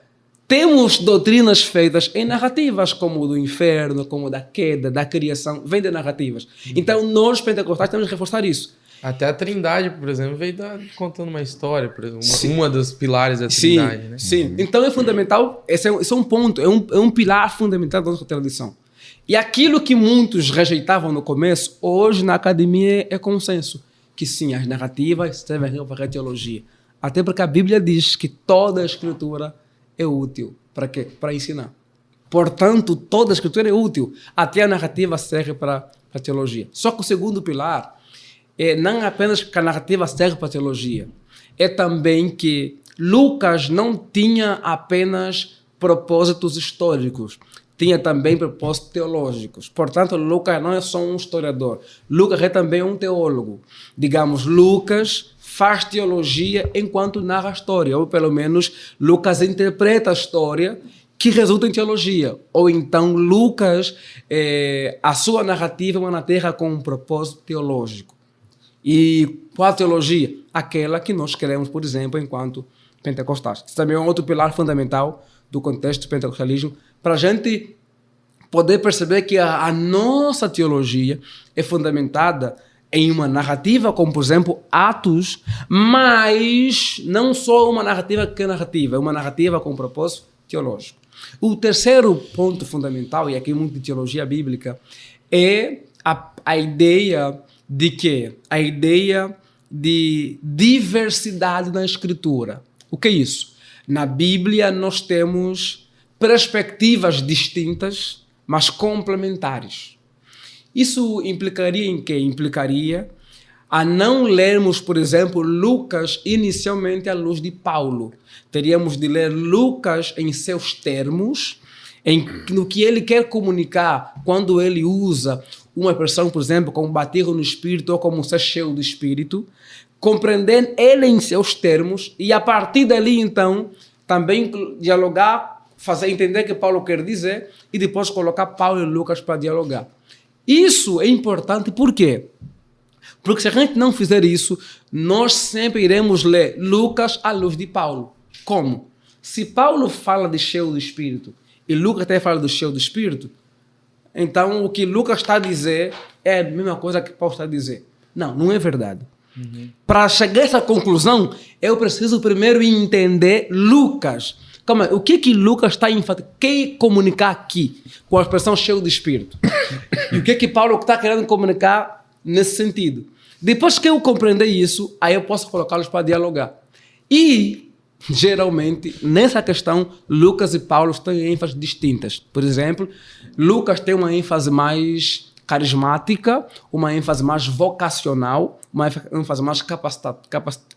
temos doutrinas feitas em narrativas, como o do inferno, como da queda, da criação, vem de narrativas. Então, nós, pentecostais, temos que reforçar isso. Até a Trindade, por exemplo, veio contando uma história, por exemplo, uma dos pilares da Trindade, né? Sim, então é fundamental, esse é um ponto, é um pilar fundamental da nossa tradição. E aquilo que muitos rejeitavam no começo, hoje na academia é consenso, que sim, as narrativas servem para a teologia. Até porque a Bíblia diz que toda a escritura é útil. Para quê? Para ensinar. Portanto, toda a escritura é útil. Até a narrativa serve para a teologia. Só que o segundo pilar não é apenas que a narrativa serve para a teologia, é também que Lucas não tinha apenas propósitos históricos, tinha também propósitos teológicos. Portanto, Lucas não é só um historiador, Lucas é também um teólogo. Digamos, Lucas faz teologia enquanto narra a história, ou pelo menos Lucas interpreta a história que resulta em teologia. Ou então Lucas, a sua narrativa é uma narrativa com um propósito teológico. E qual a teologia? Aquela que nós queremos, por exemplo, enquanto pentecostais. Isso também é um outro pilar fundamental do contexto do pentecostalismo, para a gente poder perceber que a nossa teologia é fundamentada em uma narrativa, como, por exemplo, Atos, mas não só uma narrativa que é narrativa, é uma narrativa com propósito teológico. O terceiro ponto fundamental, e aqui muito de teologia bíblica, é a ideia de quê? A ideia de diversidade na escritura. O que é isso? Na Bíblia nós temos perspectivas distintas, mas complementares. Isso implicaria em quê? Implicaria a não lermos, por exemplo, Lucas inicialmente à luz de Paulo. Teríamos de ler Lucas em seus termos, no que ele quer comunicar quando ele usa uma expressão, por exemplo, como bater no Espírito ou como ser cheio do Espírito, compreendendo ele em seus termos e a partir dali, então, também dialogar, fazer entender o que Paulo quer dizer e depois colocar Paulo e Lucas para dialogar. Isso é importante, por quê? Porque se a gente não fizer isso, nós sempre iremos ler Lucas à luz de Paulo. Como? Se Paulo fala de cheio do Espírito e Lucas até fala do cheio do Espírito, então o que Lucas está a dizer é a mesma coisa que Paulo está a dizer. Não, não é verdade. Para chegar a essa conclusão, eu preciso primeiro entender Lucas. Calma, o que Lucas está quer comunicar aqui com a expressão cheio do Espírito? E o que Paulo está querendo comunicar nesse sentido? Depois que eu compreender isso, aí eu posso colocá-los para dialogar. E, geralmente, nessa questão, Lucas e Paulo têm ênfases distintas. Por exemplo, Lucas tem uma ênfase mais carismática, uma ênfase mais vocacional, uma ênfase mais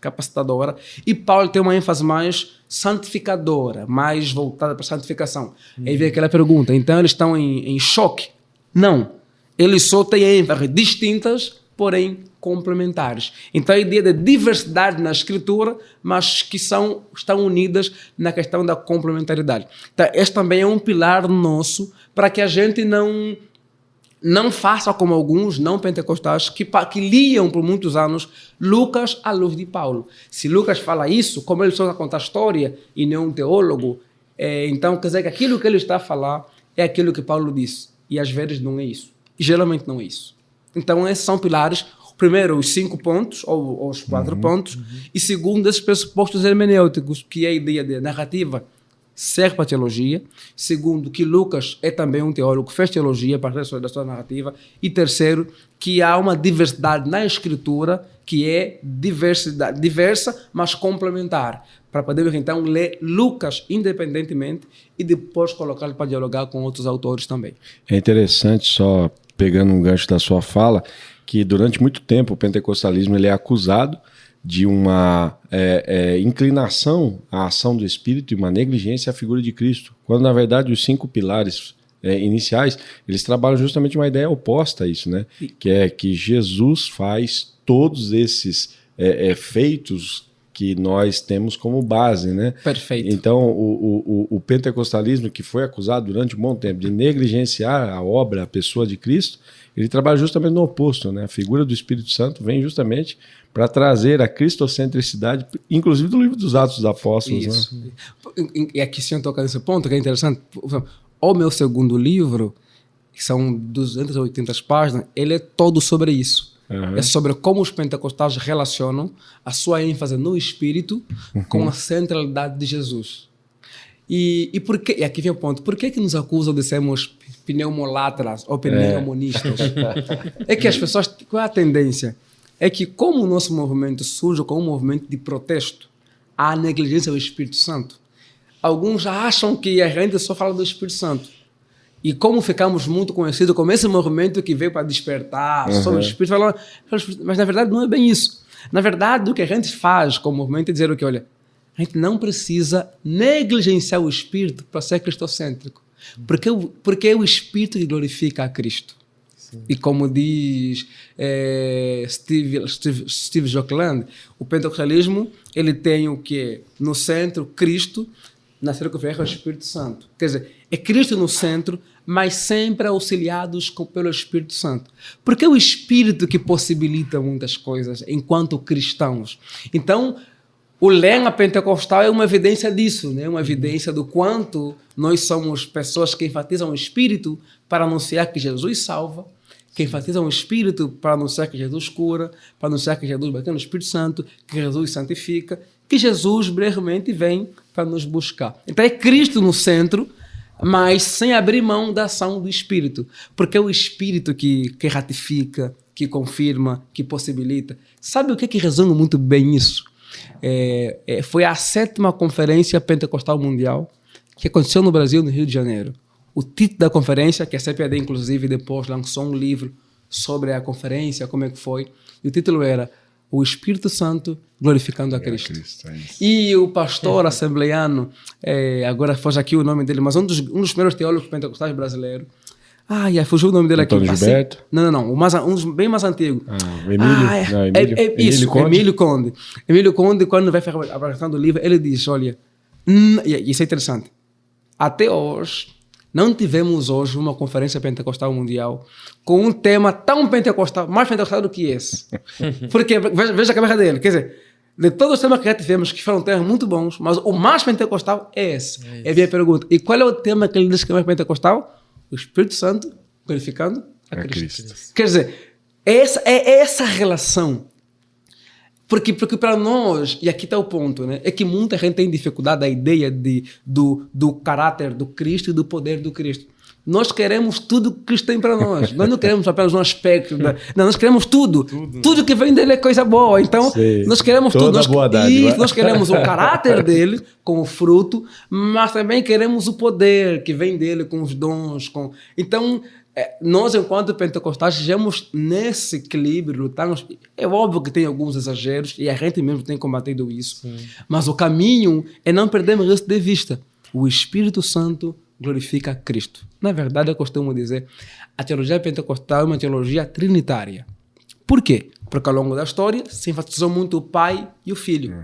capacitadora, e Paulo tem uma ênfase mais santificadora, mais voltada para a santificação. Aí vem aquela pergunta, então eles estão em choque? Não, eles só têm ênfases distintas, porém complementares. Então a ideia de diversidade na escritura, mas que estão unidas na questão da complementaridade. Então, este também é um pilar nosso para que a gente não faça como alguns não pentecostais que liam por muitos anos Lucas à luz de Paulo. Se Lucas fala isso, como ele só conta a história e não é um teólogo, então quer dizer que aquilo que ele está a falar é aquilo que Paulo disse. E às vezes não é isso. E geralmente não é isso. Então esses são pilares. Primeiro, os 5 pontos, ou os 4 pontos. E segundo, esses pressupostos hermenêuticos, que é a ideia de narrativa serve para a teologia. Segundo, que Lucas é também um teólogo que fez teologia a partir da sua narrativa. E terceiro, que há uma diversidade na escritura que é diversa, mas complementar. Para podermos, então, ler Lucas independentemente e depois colocá-lo para dialogar com outros autores também. É interessante, só pegando um gancho da sua fala, que durante muito tempo o pentecostalismo ele é acusado de uma inclinação à ação do Espírito e uma negligência à figura de Cristo, quando na verdade os 5 pilares iniciais, eles trabalham justamente uma ideia oposta a isso, né? Que é que Jesus faz todos esses feitos que nós temos como base, né? Perfeito. Então, o pentecostalismo, que foi acusado durante um bom tempo de negligenciar a obra, a pessoa de Cristo, ele trabalha justamente no oposto, né? A figura do Espírito Santo vem justamente para trazer a cristocentricidade, inclusive do livro dos Atos dos Apóstolos. Isso. Né? E aqui sim toca nesse ponto, que é interessante. O meu segundo livro, que são 280 páginas, ele é todo sobre isso. É sobre como os pentecostais relacionam a sua ênfase no Espírito com a centralidade de Jesus. E por quê? E aqui vem o ponto. Por que nos acusam de sermos pneumolatras ou pneumonistas? É que as pessoas... Qual é a tendência? É que como o nosso movimento surge como um movimento de protesto à negligência do Espírito Santo, alguns acham que a gente só fala do Espírito Santo. E como ficamos muito conhecidos como esse movimento que veio para despertar sobre o Espírito, mas na verdade não é bem isso. Na verdade, o que a gente faz como movimento é dizer o que, olha, a gente não precisa negligenciar o Espírito para ser cristocêntrico. Porque é o Espírito que glorifica a Cristo. Sim. E como diz Steve Jockland, o pentecostalismo ele tem o que? No centro, Cristo, na circunferência, o Espírito Santo. Quer dizer, é Cristo no centro, mas sempre auxiliados pelo Espírito Santo. Porque é o Espírito que possibilita muitas coisas enquanto cristãos. Então, o lema pentecostal é uma evidência disso, né? Uma evidência do quanto nós somos pessoas que enfatizam o Espírito para anunciar que Jesus salva, que enfatizam o Espírito para anunciar que Jesus cura, para anunciar que Jesus bateu no Espírito Santo, que Jesus santifica, que Jesus brevemente vem para nos buscar. Então é Cristo no centro, mas sem abrir mão da ação do Espírito, porque é o Espírito que ratifica, que confirma, que possibilita. Sabe o que resume muito bem isso? Foi a 7ª Conferência Pentecostal Mundial que aconteceu no Brasil, no Rio de Janeiro. O título da conferência, que a CPAD inclusive depois lançou um livro sobre a conferência, como é que foi, e o título era O Espírito Santo Glorificando a Cristo. E o pastor assembleiano, agora foge aqui o nome dele, mas um dos primeiros teólogos pentecostais brasileiros, fugiu o nome dele Antônio aqui. Gilberto? Não. Um dos bem mais antigo. Emílio Conde. Emílio Conde, quando vai apresentando o livro, ele diz, olha, isso é interessante, até hoje, não tivemos hoje uma conferência pentecostal mundial com um tema tão pentecostal, mais pentecostal do que esse. Porque, veja a cabeça dele, quer dizer, de todos os temas que já tivemos, que foram temas muito bons, mas o mais pentecostal é esse. É a minha pergunta. E qual é o tema que ele diz que é mais pentecostal? O Espírito Santo glorificando a Cristo. Quer dizer, essa relação. Porque para nós, e aqui está o ponto, né? É que muita gente tem dificuldade da ideia do caráter do Cristo e do poder do Cristo. Nós queremos tudo que Cristo tem para nós. Nós não queremos apenas um aspecto. Não, nós queremos tudo. Tudo que vem dele é coisa boa. Então, nós queremos tudo. Nós queremos o caráter dele com o fruto, mas também queremos o poder que vem dele com os dons. Então, nós, enquanto pentecostais, estamos nesse equilíbrio, lutamos. É óbvio que tem alguns exageros e a gente mesmo tem combatido isso. Sim. Mas o caminho é não perdermos isso de vista. O Espírito Santo glorifica Cristo. Na verdade, eu costumo dizer, a teologia pentecostal é uma teologia trinitária. Por quê? Porque ao longo da história se enfatizou muito o Pai e o Filho.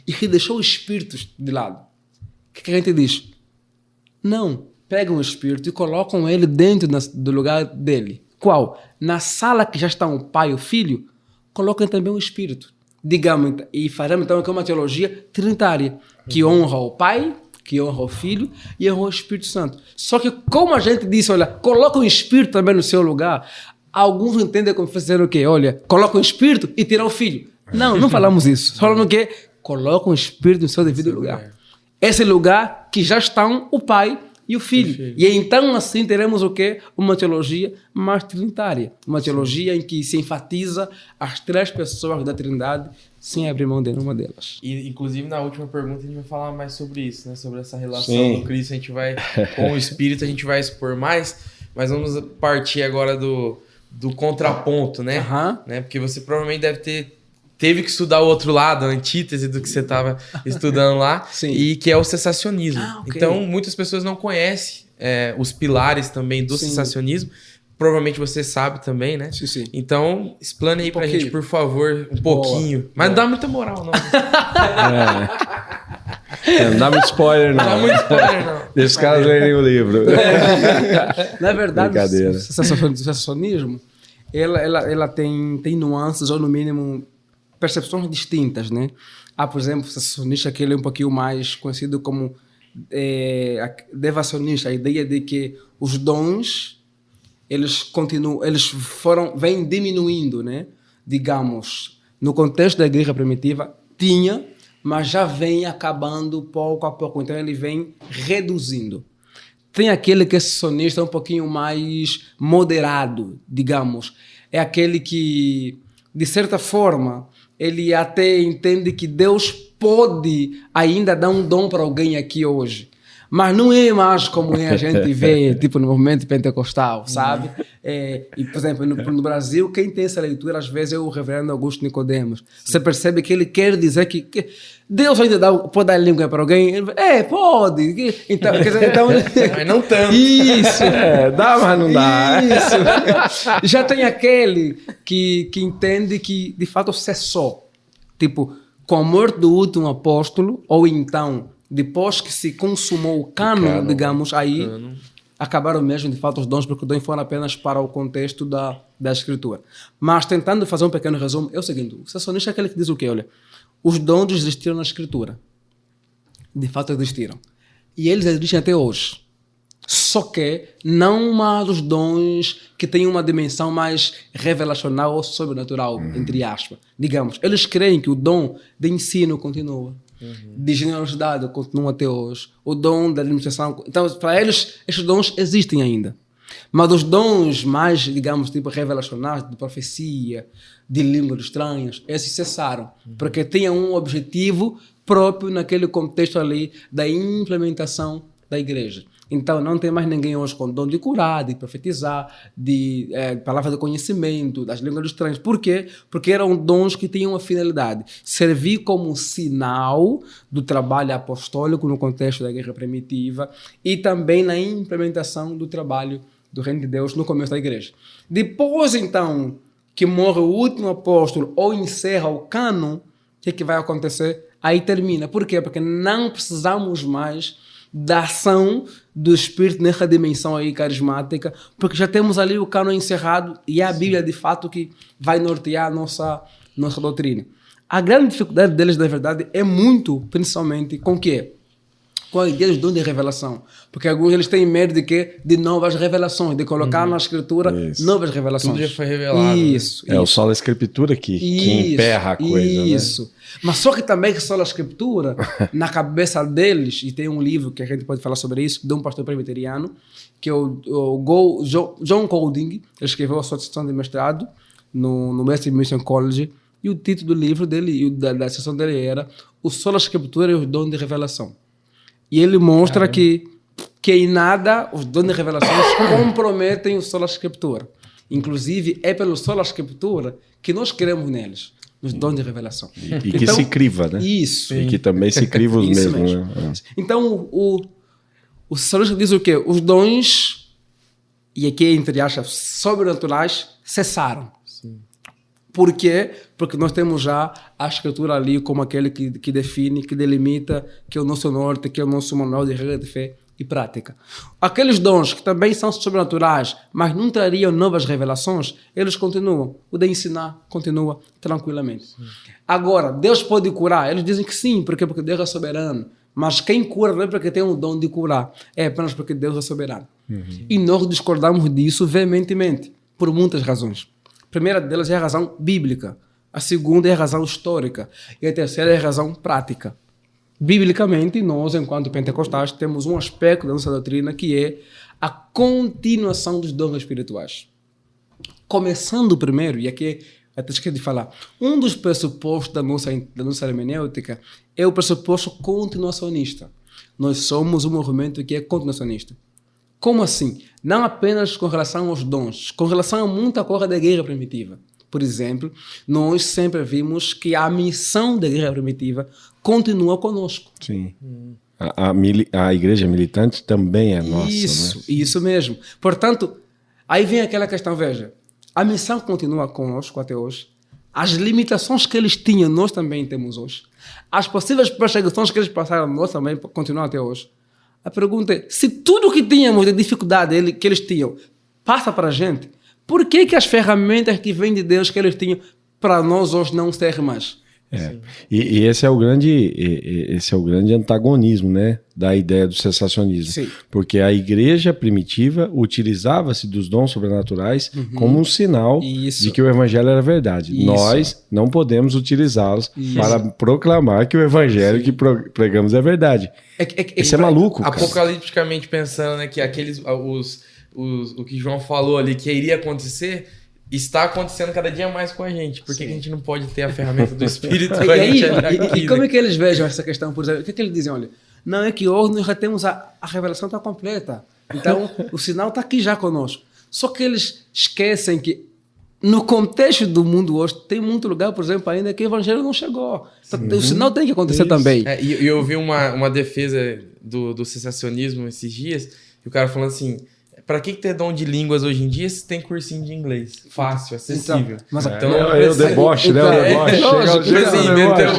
E que deixou os Espíritos de lado. O que a gente diz? Não. Pegam o Espírito e colocam ele dentro do lugar dele. Qual? Na sala que já estão o Pai e o Filho, colocam também o Espírito. Digamos, e faremos então aqui uma teologia trinitária, que honra o Pai, que honra o Filho e honra o Espírito Santo. Só que como a gente disse, olha, coloca o Espírito também no seu lugar, alguns entendem como fazer o quê? Olha, coloca o Espírito e tira o Filho. Não falamos isso. Falamos que coloca o Espírito no seu devido lugar. Esse lugar que já estão o Pai e o Filho. E então assim teremos o quê? Uma teologia mais trinitária. Uma teologia em que se enfatiza as 3 pessoas da Trindade sem abrir mão de nenhuma delas. E, inclusive, na última pergunta a gente vai falar mais sobre isso, né? Sobre essa relação do Cristo. A gente vai, com o Espírito, a gente vai expor mais. Mas vamos partir agora do contraponto, né? Né? Porque você provavelmente teve que estudar o outro lado, a antítese do que você estava estudando lá, e que é o cessacionismo. Okay. Então, muitas pessoas não conhecem os pilares também do cessacionismo. Provavelmente você sabe também, né? Sim. Então, explane aí pra gente, por favor, um pouquinho. Mas não dá muita moral, não. Não dá muito spoiler, não. Deixa os caras lerem o livro. Na verdade, o cessacionismo, ela tem nuances, ou no mínimo percepções distintas, né? Por exemplo, o cessacionista, que ele é um pouquinho mais conhecido como devacionista, a ideia de que os dons vêm diminuindo, né? Digamos, no contexto da igreja primitiva, tinha, mas já vem acabando pouco a pouco. Então, ele vem reduzindo. Tem aquele que é sonista um pouquinho mais moderado, digamos. É aquele que, de certa forma, ele até entende que Deus pode ainda dar um dom para alguém aqui hoje. Mas não é mais como a gente vê, tipo, no movimento pentecostal, sabe? E, por exemplo, no Brasil, quem tem essa leitura, às vezes, é o reverendo Augusto Nicodemos. Você percebe que ele quer dizer que Deus ainda pode dar língua para alguém? Pode. Então, mas não tanto. Isso. Dá, mas não dá. Isso. Já tem aquele que entende que, de fato, cessou. Tipo, com a morte do último apóstolo, ou então, depois que se consumou o cânon, digamos, aí acabaram mesmo, de fato, os dons, porque os dons foram apenas para o contexto da Escritura. Mas, tentando fazer um pequeno resumo, é o seguinte, o cessacionista é aquele que diz o quê? Olha, os dons existiram na Escritura. De fato, existiram. E eles existem até hoje. Só que não mais os dons que têm uma dimensão mais revelacional ou sobrenatural, entre aspas. Digamos, eles creem que o dom de ensino continua. De generosidade continua até hoje. O dom da administração. Então, para eles, esses dons existem ainda. Mas os dons mais, digamos, tipo revelacionais, de profecia, de línguas estranhas, esses cessaram. Porque tinham um objetivo próprio naquele contexto ali da implementação da igreja. Então, não tem mais ninguém hoje com dom de curar, de profetizar, de palavra de conhecimento, das línguas estranhas. Por quê? Porque eram dons que tinham uma finalidade. Servir como sinal do trabalho apostólico no contexto da igreja primitiva e também na implementação do trabalho do reino de Deus no começo da igreja. Depois, então, que morre o último apóstolo ou encerra o cânon, o que vai acontecer? Aí termina. Por quê? Porque não precisamos mais da ação do Espírito nessa dimensão aí carismática, porque já temos ali o cânon encerrado e é a Bíblia de fato que vai nortear a nossa doutrina. A grande dificuldade deles, na verdade, é muito, principalmente, com o quê? Com a ideia dos dons de revelação. Porque alguns eles têm medo de quê? De novas revelações, de colocar na Escritura novas revelações. Tudo já foi revelado. Isso. É o solo da Escritura que emperra a coisa, Isso. Né? Mas só que também que só a Escritura, na cabeça deles, e tem um livro que a gente pode falar sobre isso, de um pastor presbiteriano, que é o John Colding, ele escreveu a sua sessão de mestrado no Western Mission College, e o título do livro dele, da sessão dele era O Solo da Escritura e os Dons de Revelação. E ele mostra que em nada os dons de revelações comprometem o solo da Escritura. Inclusive, é pelo solo da Escritura que nós queremos neles, nos dons de revelação. E que se criva, né? Isso. E que também se criva os mesmos. Né? Então, o salmista diz o quê? Os dons, e aqui entre aspas, sobrenaturais, cessaram. Sim. Por quê? Porque nós temos já a Escritura ali como aquele que define, que delimita, que é o nosso norte, que é o nosso manual de regra de fé e prática. Aqueles dons que também são sobrenaturais, mas não trariam novas revelações, eles continuam. O de ensinar continua tranquilamente. Sim. Agora, Deus pode curar? Eles dizem que sim, porque Deus é soberano. Mas quem cura não é porque tem um dom de curar, é apenas porque Deus é soberano. E nós discordamos disso veementemente, por muitas razões. A primeira delas é a razão bíblica, a segunda é a razão histórica e a terceira é a razão prática. Biblicamente, nós, enquanto pentecostais, temos um aspecto da nossa doutrina que é a continuação dos dons espirituais. Começando primeiro, e aqui até esqueci de falar, um dos pressupostos da nossa hermenêutica é o pressuposto continuacionista. Nós somos um movimento que é continuacionista. Como assim? Não apenas com relação aos dons, com relação a muita coisa da igreja primitiva. Por exemplo, nós sempre vimos que a missão da igreja primitiva continua conosco. Sim. A igreja militante também é nossa. Isso mesmo. Portanto, aí vem aquela questão, veja, a missão continua conosco até hoje. As limitações que eles tinham, nós também temos hoje. As possíveis perseguições que eles passaram, nós também continuam até hoje. A pergunta é, se tudo o que tínhamos de dificuldade que eles tinham passa para a gente, por que as ferramentas que vêm de Deus que eles tinham para nós hoje não servem mais? E esse é o grande antagonismo, né, da ideia do cessacionismo. Sim. Porque a igreja primitiva utilizava-se dos dons sobrenaturais como um sinal de que o evangelho era verdade. Isso. Nós não podemos utilizá-los para proclamar que o evangelho que pregamos é verdade. Isso é maluco, cara. Apocalipticamente pensando, né, que o que João falou ali que iria acontecer está acontecendo cada dia mais com a gente. Por que a gente não pode ter a ferramenta do Espírito pra gente agir aqui, e como né? é que eles vejam essa questão, por exemplo? O que eles dizem? Olha, não é que hoje nós já temos a revelação está completa. Então, o sinal está aqui já conosco. Só que eles esquecem que no contexto do mundo hoje, tem muito lugar, por exemplo, ainda que o evangelho não chegou. Então, o sinal tem que acontecer também. E eu vi uma defesa do cessacionismo esses dias, e o cara falando assim, pra que ter dom de línguas hoje em dia se tem cursinho de inglês? Fácil, acessível. Então, o deboche, né? O deboche.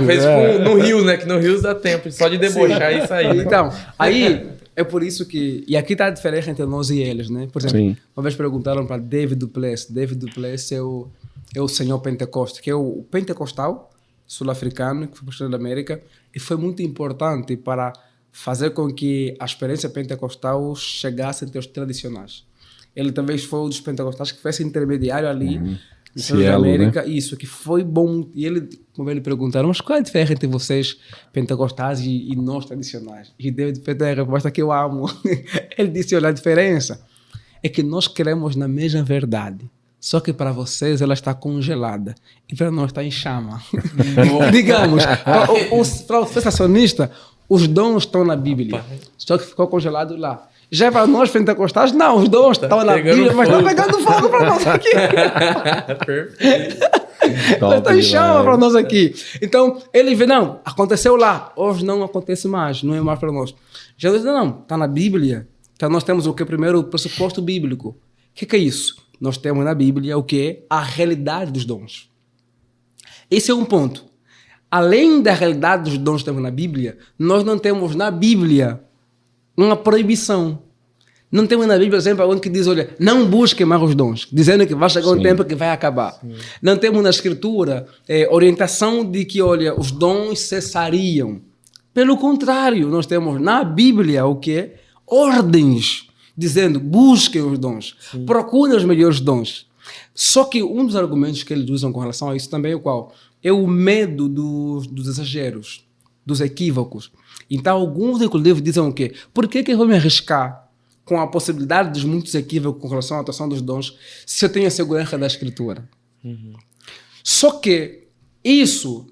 Fez no Rio, né? Que no Rio dá tempo só de debochar e sair. Né? Então, aí é por isso que... E aqui está a diferença entre nós e eles, né? Por exemplo, uma vez perguntaram para David Duplessis. David Duplessis é o senhor Pentecoste, que é o pentecostal sul-africano, que foi pastor da América, e foi muito importante para fazer com que a experiência pentecostal chegasse entre os tradicionais. Ele talvez foi um dos pentecostais que fez esse intermediário ali na América, né? Isso, que foi bom. E ele, como ele perguntaram, mas qual é a diferença entre vocês pentecostais e nós tradicionais? E David fez a resposta que eu amo. Ele disse, olha, a diferença é que nós queremos na mesma verdade, só que para vocês ela está congelada e para nós está em chama. Digamos, para o sensacionista, os dons estão na Bíblia, só que ficou congelado lá. Já para nós pentecostais, não, os dons estão na Bíblia, mas estão pegando fogo para nós aqui. Perfeito. Mas está em chama para nós aqui. Então, ele vê, não, aconteceu lá, hoje não acontece mais, não é mais para nós. Jesus diz, não, está na Bíblia. Então, nós temos o que? Primeiro, o pressuposto bíblico. O que é isso? Nós temos na Bíblia o que? A realidade dos dons. Esse é um ponto. Além da realidade dos dons que temos na Bíblia, nós não temos na Bíblia uma proibição. Não temos na Bíblia, por exemplo, alguém que diz, olha, não busque mais os dons, dizendo que vai chegar um tempo que vai acabar. Não temos na Escritura orientação de que, olha, os dons cessariam. Pelo contrário, nós temos na Bíblia o quê? Ordens, dizendo, busquem os dons, procurem os melhores dons. Só que um dos argumentos que eles usam com relação a isso também é o qual? É o medo dos exageros, dos equívocos. Então, alguns, inclusive, dizem o quê? Por que eu vou me arriscar com a possibilidade dos muitos equívocos com relação à atuação dos dons se eu tenho a segurança da Escritura? Só que isso,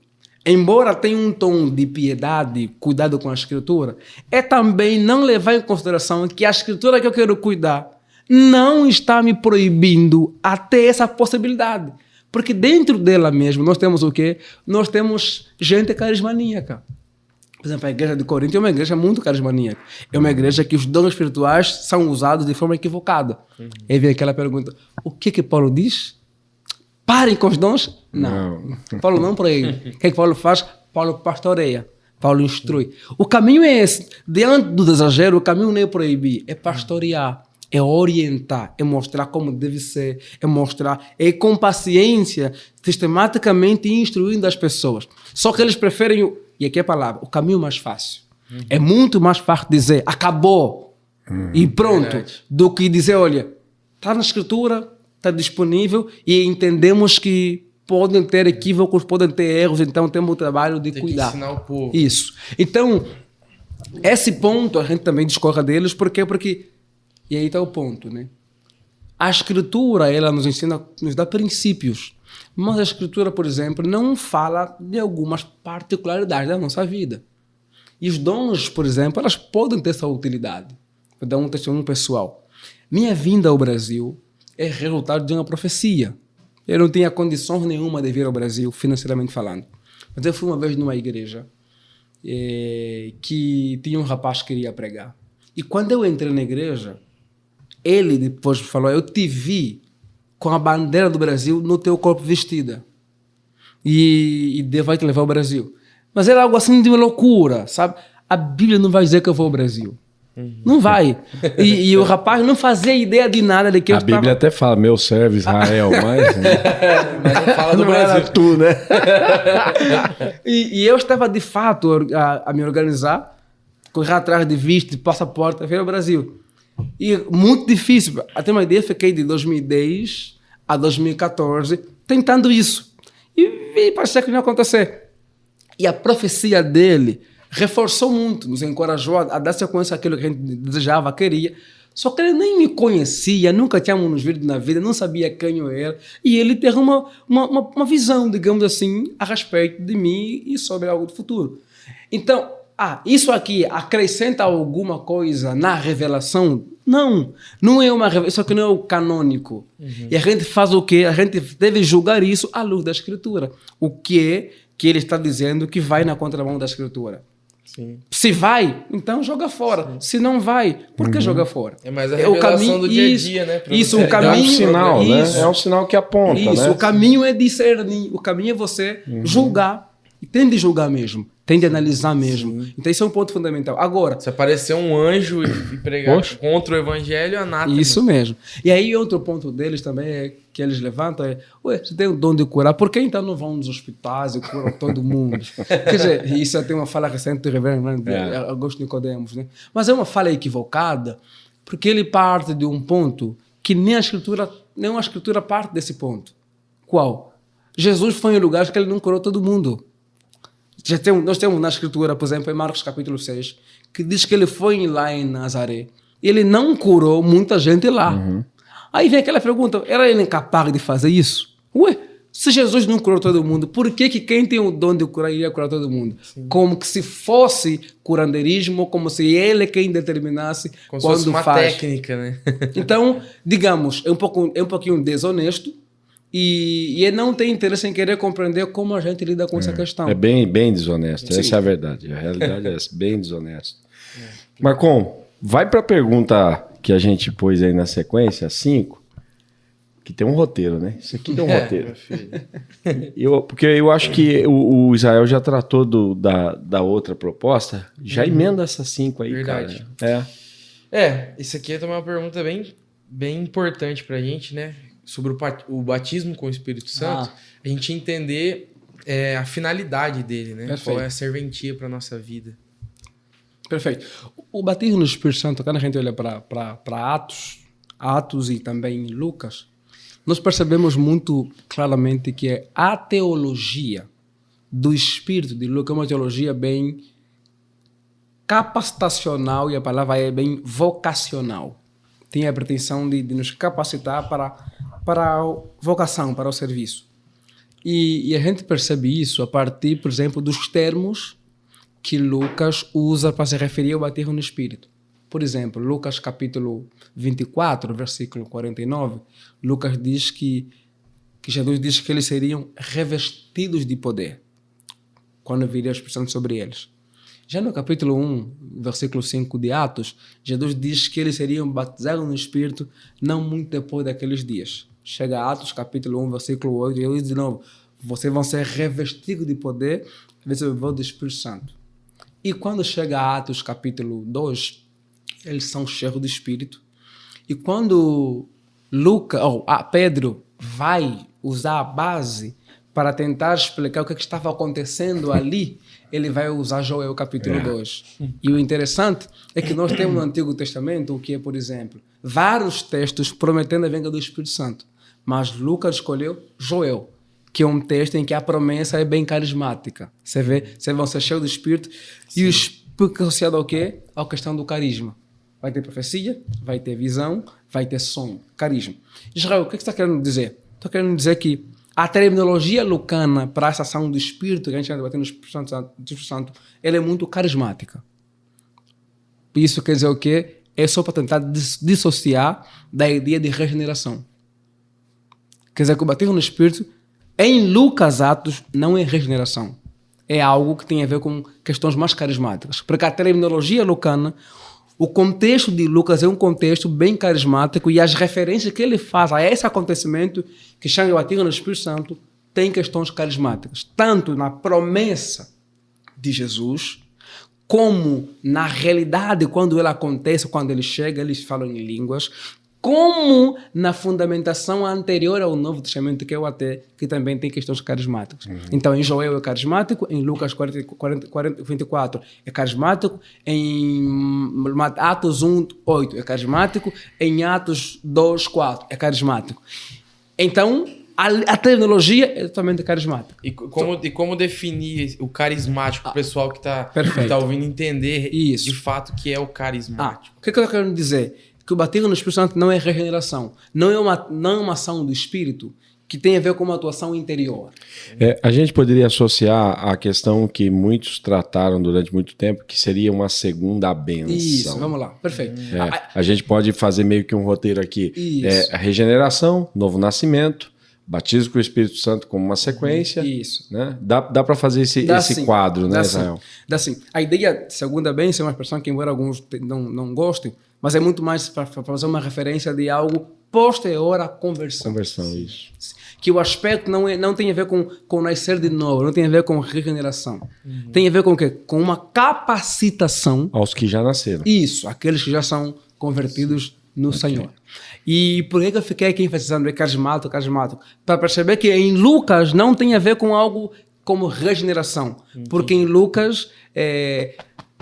embora tenha um tom de piedade, cuidado com a Escritura, é também não levar em consideração que a Escritura que eu quero cuidar não está me proibindo até essa possibilidade. Porque dentro dela mesmo nós temos o quê? Nós temos gente carismaníaca. Por exemplo, a igreja de Corinto é uma igreja muito carismaníaca. É uma igreja que os dons espirituais são usados de forma equivocada. Aí vem aquela pergunta, o que Paulo diz? Parem com os dons? Não. Paulo não proíbe. O que Paulo faz? Paulo pastoreia. Paulo instrui. O caminho é esse. Diante do exagero, o caminho não é proibir, é pastorear. É orientar, é mostrar como deve ser, é mostrar, é com paciência, sistematicamente instruindo as pessoas. Só que eles preferem, e aqui é a palavra, o caminho mais fácil. É muito mais fácil dizer, acabou, e pronto, do que dizer, olha, está na Escritura, está disponível, e entendemos que podem ter equívocos, podem ter erros, então temos o trabalho de cuidar. Que ensinar o povo. Isso. Então, esse ponto a gente também discorre deles, por quê? Porque e aí está o ponto, né? A Escritura, ela nos ensina, nos dá princípios. Mas a Escritura, por exemplo, não fala de algumas particularidades da nossa vida. E os dons, por exemplo, elas podem ter essa utilidade. Vou dar um testemunho pessoal. Minha vinda ao Brasil é resultado de uma profecia. Eu não tinha condições nenhuma de vir ao Brasil, financeiramente falando. Mas eu fui uma vez numa igreja que tinha um rapaz que queria pregar. E quando eu entrei na igreja, ele depois falou, eu te vi com a bandeira do Brasil no teu corpo vestida. E Deus vai te levar ao Brasil. Mas era algo assim de uma loucura, sabe? A Bíblia não vai dizer que eu vou ao Brasil. Não vai. E o rapaz não fazia ideia de nada de que A Bíblia até fala, meu servo Israel, mas... Mas não fala do não era Brasil. tu, né? E eu estava, de fato, a me organizar, correr atrás de visto, de passaporte, vir ao Brasil. E muito difícil. Até uma ideia, fiquei de 2010 a 2014 tentando isso. E parecia que não ia acontecer. E a profecia dele reforçou muito, nos encorajou a dar sequência àquilo que a gente desejava, queria. Só que ele nem me conhecia, nunca tínhamos nos visto na vida, não sabia quem eu era. E ele teve uma visão, digamos assim, a respeito de mim e sobre algo do futuro. Então, isso aqui acrescenta alguma coisa na revelação? Não é uma revelação, isso aqui não é o canônico. E a gente faz o quê? A gente deve julgar isso à luz da Escritura. O que é que ele está dizendo que vai na contramão da Escritura? Sim. Se vai, então joga fora. Sim. Se não vai, por que joga fora? É mais a revelação do dia a dia, né? Isso, o caminho... É um sinal, né? É um sinal que aponta, isso, né? O caminho é discernir. O caminho é você julgar. E tem de julgar mesmo. Tem de analisar mesmo. Sim. Então, isso é um ponto fundamental. Agora... Se aparecer um anjo e pregar contra o evangelho, anátema. Isso mesmo. E aí, outro ponto deles também é que eles levantam você tem o dom de curar, por que então não vão nos hospitais e curam todo mundo? Quer dizer, isso tem uma fala recente do reverendo Augusto Nicodemos, né? Mas é uma fala equivocada, porque ele parte de um ponto que nem a escritura parte desse ponto. Qual? Jesus foi em lugares que ele não curou todo mundo. Nós temos na escritura, por exemplo, em Marcos capítulo 6, que diz que ele foi lá em Nazaré. Ele não curou muita gente lá. Aí vem aquela pergunta, era ele incapaz de fazer isso? Se Jesus não curou todo mundo, por que quem tem o dom de curar iria curar todo mundo? Sim. Como que se fosse curandeirismo, como se ele quem determinasse como quando fosse uma faz. Técnica, né? Então, digamos, é um pouquinho desonesto e ele não tem interesse em querer compreender como a gente lida com essa questão. É bem desonesto, Sim. Essa é a verdade. A realidade é essa, bem desonesto. Marcon, vai para a pergunta que a gente pôs aí na sequência, 5, que tem um roteiro, né? Isso aqui tem um roteiro. Porque eu acho que o Israel já tratou da outra proposta, já emenda essas 5 aí, verdade. Cara. Isso aqui é também uma pergunta bem importante pra gente, né? Sobre o batismo com o Espírito Santo, a gente entender a finalidade dele, né? Perfeito. Qual é a serventia para nossa vida. Perfeito. O batismo no Espírito Santo, quando a gente olha para Atos e também Lucas, nós percebemos muito claramente que a teologia do Espírito de Lucas é uma teologia bem capacitacional e a palavra é bem vocacional. Tem a pretensão de nos capacitar para a vocação, para o serviço. E a gente percebe isso a partir, por exemplo, dos termos que Lucas usa para se referir ao batismo no Espírito. Por exemplo, Lucas capítulo 24, versículo 49, Lucas diz que Jesus diz que eles seriam revestidos de poder quando viria o Espírito Santo sobre eles. Já no capítulo 1, versículo 5 de Atos, Jesus diz que eles seriam batizados no Espírito não muito depois daqueles dias. Chega a Atos capítulo 1, versículo 8, e ele diz de novo, vocês vão ser revestidos de poder, receber do Espírito Santo. E quando chega a Atos capítulo 2, eles são cheios do Espírito. E quando Pedro vai usar a base para tentar explicar o que estava acontecendo ali, ele vai usar Joel capítulo 2. E o interessante é que nós temos no Antigo Testamento o que é, por exemplo, vários textos prometendo a vinda do Espírito Santo. Mas Lucas escolheu Joel, que é um texto em que a promessa é bem carismática. Você vão ser cheios do Espírito. Sim. E o Espírito associado ao quê? À questão do carisma. Vai ter profecia, vai ter visão, vai ter sonho, carisma. Israel, o que você está querendo dizer? Estou querendo dizer que a terminologia lucana para essa ação do Espírito, que a gente vai debater no Espírito Santo, ela é muito carismática. Isso quer dizer o quê? É só para tentar dissociar da ideia de regeneração. Quer dizer que o batismo no Espírito, em Lucas Atos, não é regeneração. É algo que tem a ver com questões mais carismáticas. Porque a terminologia lucana, o contexto de Lucas é um contexto bem carismático e as referências que ele faz a esse acontecimento, que chama o batismo no Espírito Santo, tem questões carismáticas. Tanto na promessa de Jesus, como, na realidade, quando ele acontece, quando ele chega, eles falam em línguas, como na fundamentação anterior ao Novo Testamento, que é o AT, que também tem questões carismáticas. Então, em Joel é carismático, em Lucas 24 é carismático, em Atos 1:8 é carismático, em Atos 2:4 é carismático. Então, a terminologia é totalmente carismática. E como definir o carismático, o pessoal que está ouvindo entender Isso. de fato que é o carismático? O que eu quero dizer? Que o batismo no Espírito Santo não é regeneração. Não é uma ação do Espírito que tem a ver com uma atuação interior. A gente poderia associar a questão que muitos trataram durante muito tempo, que seria uma segunda bênção. Isso, vamos lá. Perfeito. A gente pode fazer meio que um roteiro aqui. Isso. A regeneração, novo nascimento, batismo com o Espírito Santo como uma sequência. Isso. Né? Dá para fazer esse quadro, né, Israel? Dá sim. A ideia de segunda bênção é uma expressão que, embora alguns não gostem, mas é muito mais para fazer uma referência de algo posterior à conversão. Conversão, isso. Que o aspecto não tem a ver com nascer de novo, não tem a ver com regeneração. Tem a ver com o quê? Com uma capacitação. Aos que já nasceram. Isso, aqueles que já são convertidos no Senhor. E por que eu fiquei aqui enfatizando é carismático? Para perceber que em Lucas não tem a ver com algo como regeneração. Porque em Lucas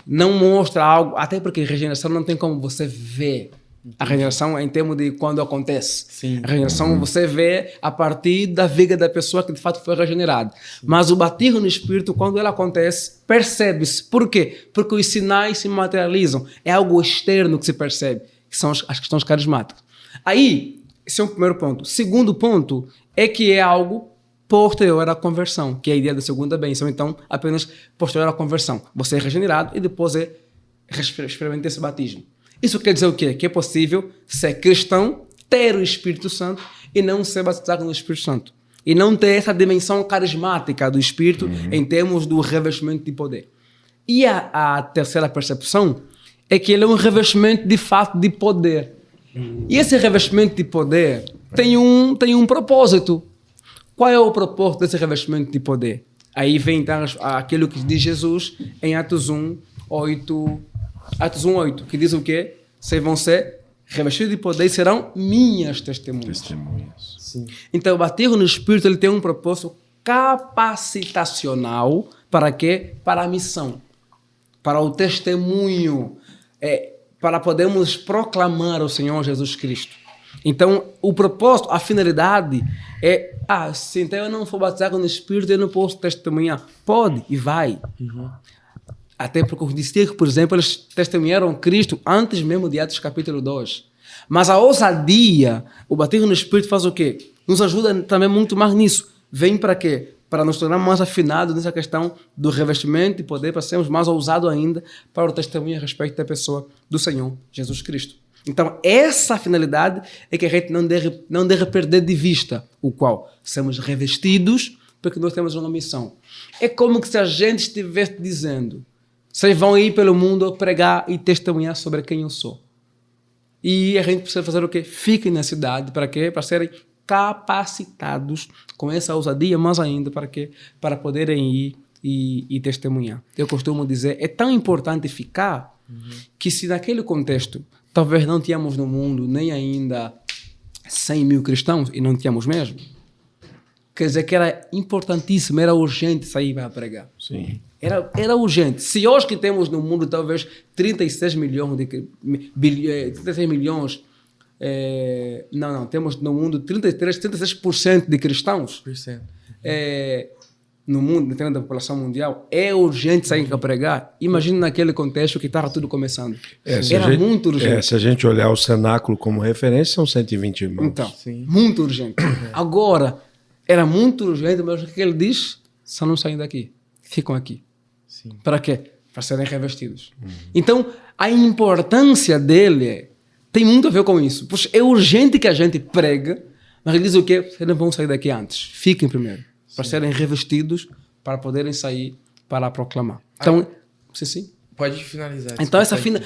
não mostra algo, até porque regeneração não tem como você ver. A regeneração é em termos de quando acontece. Sim. A regeneração você vê a partir da vida da pessoa que de fato foi regenerada. Mas o batismo no Espírito, quando ele acontece, percebe-se. Por quê? Porque os sinais se materializam. É algo externo que se percebe, que são as questões carismáticas. Aí, esse é o primeiro ponto. O segundo ponto é que é algo posterior à conversão, que é a ideia da segunda bênção. Então, apenas posterior à conversão. Você é regenerado e depois experimenta esse batismo. Isso quer dizer o quê? Que é possível ser cristão, ter o Espírito Santo e não ser batizado no Espírito Santo. E não ter essa dimensão carismática do Espírito em termos do revestimento de poder. E a terceira percepção é que ele é um revestimento de fato de poder. E esse revestimento de poder tem um propósito. Qual é o propósito desse revestimento de poder? Aí vem então aquilo que diz Jesus em Atos 1:8, que diz o quê? Vocês vão ser revestidos de poder e serão minhas testemunhas. Sim. Então, o batismo no Espírito ele tem um propósito capacitacional para quê? Para a missão, para o testemunho, para podermos proclamar o Senhor Jesus Cristo. Então, o propósito, a finalidade é, se então eu não for batizado no Espírito, eu não posso testemunhar. Pode e vai. Até porque os discípulos, por exemplo, eles testemunharam Cristo antes mesmo de Atos capítulo 2. Mas a ousadia, o batismo no Espírito faz o quê? Nos ajuda também muito mais nisso. Vem para quê? Para nos tornar mais afinados nessa questão do revestimento e poder, para sermos mais ousados ainda para o testemunho a respeito da pessoa do Senhor Jesus Cristo. Então, essa finalidade é que a gente não deve perder de vista, o qual somos revestidos porque nós temos uma missão. É como que se a gente estivesse dizendo: vocês vão ir pelo mundo pregar e testemunhar sobre quem eu sou. E a gente precisa fazer o quê? Fiquem na cidade. Para quê? Para serem capacitados com essa ousadia, mas ainda para quê? Para poderem ir e testemunhar. Eu costumo dizer, é tão importante ficar que se naquele contexto talvez não tínhamos no mundo nem ainda 100 mil cristãos, e não tínhamos mesmo, quer dizer que era importantíssimo, era urgente sair para pregar. Sim. Era urgente. Se hoje que temos no mundo talvez 36 milhões temos no mundo 36% de cristãos no mundo, dentro da população mundial, é urgente sair para pregar. Imagina naquele contexto que estava tudo começando. Muito urgente. Se a gente olhar o cenáculo como referência, são 120 irmãos. Então, muito urgente. Agora, era muito urgente, mas o que ele diz? Só não saem daqui. Ficam aqui. Sim. Para quê? Para serem revestidos. Então, a importância dele tem muito a ver com isso. Pois é urgente que a gente prega, mas ele diz o quê? Vocês não vão sair daqui antes. Fiquem primeiro. Para serem revestidos, para poderem sair para proclamar. Então, sim. Pode finalizar. Então,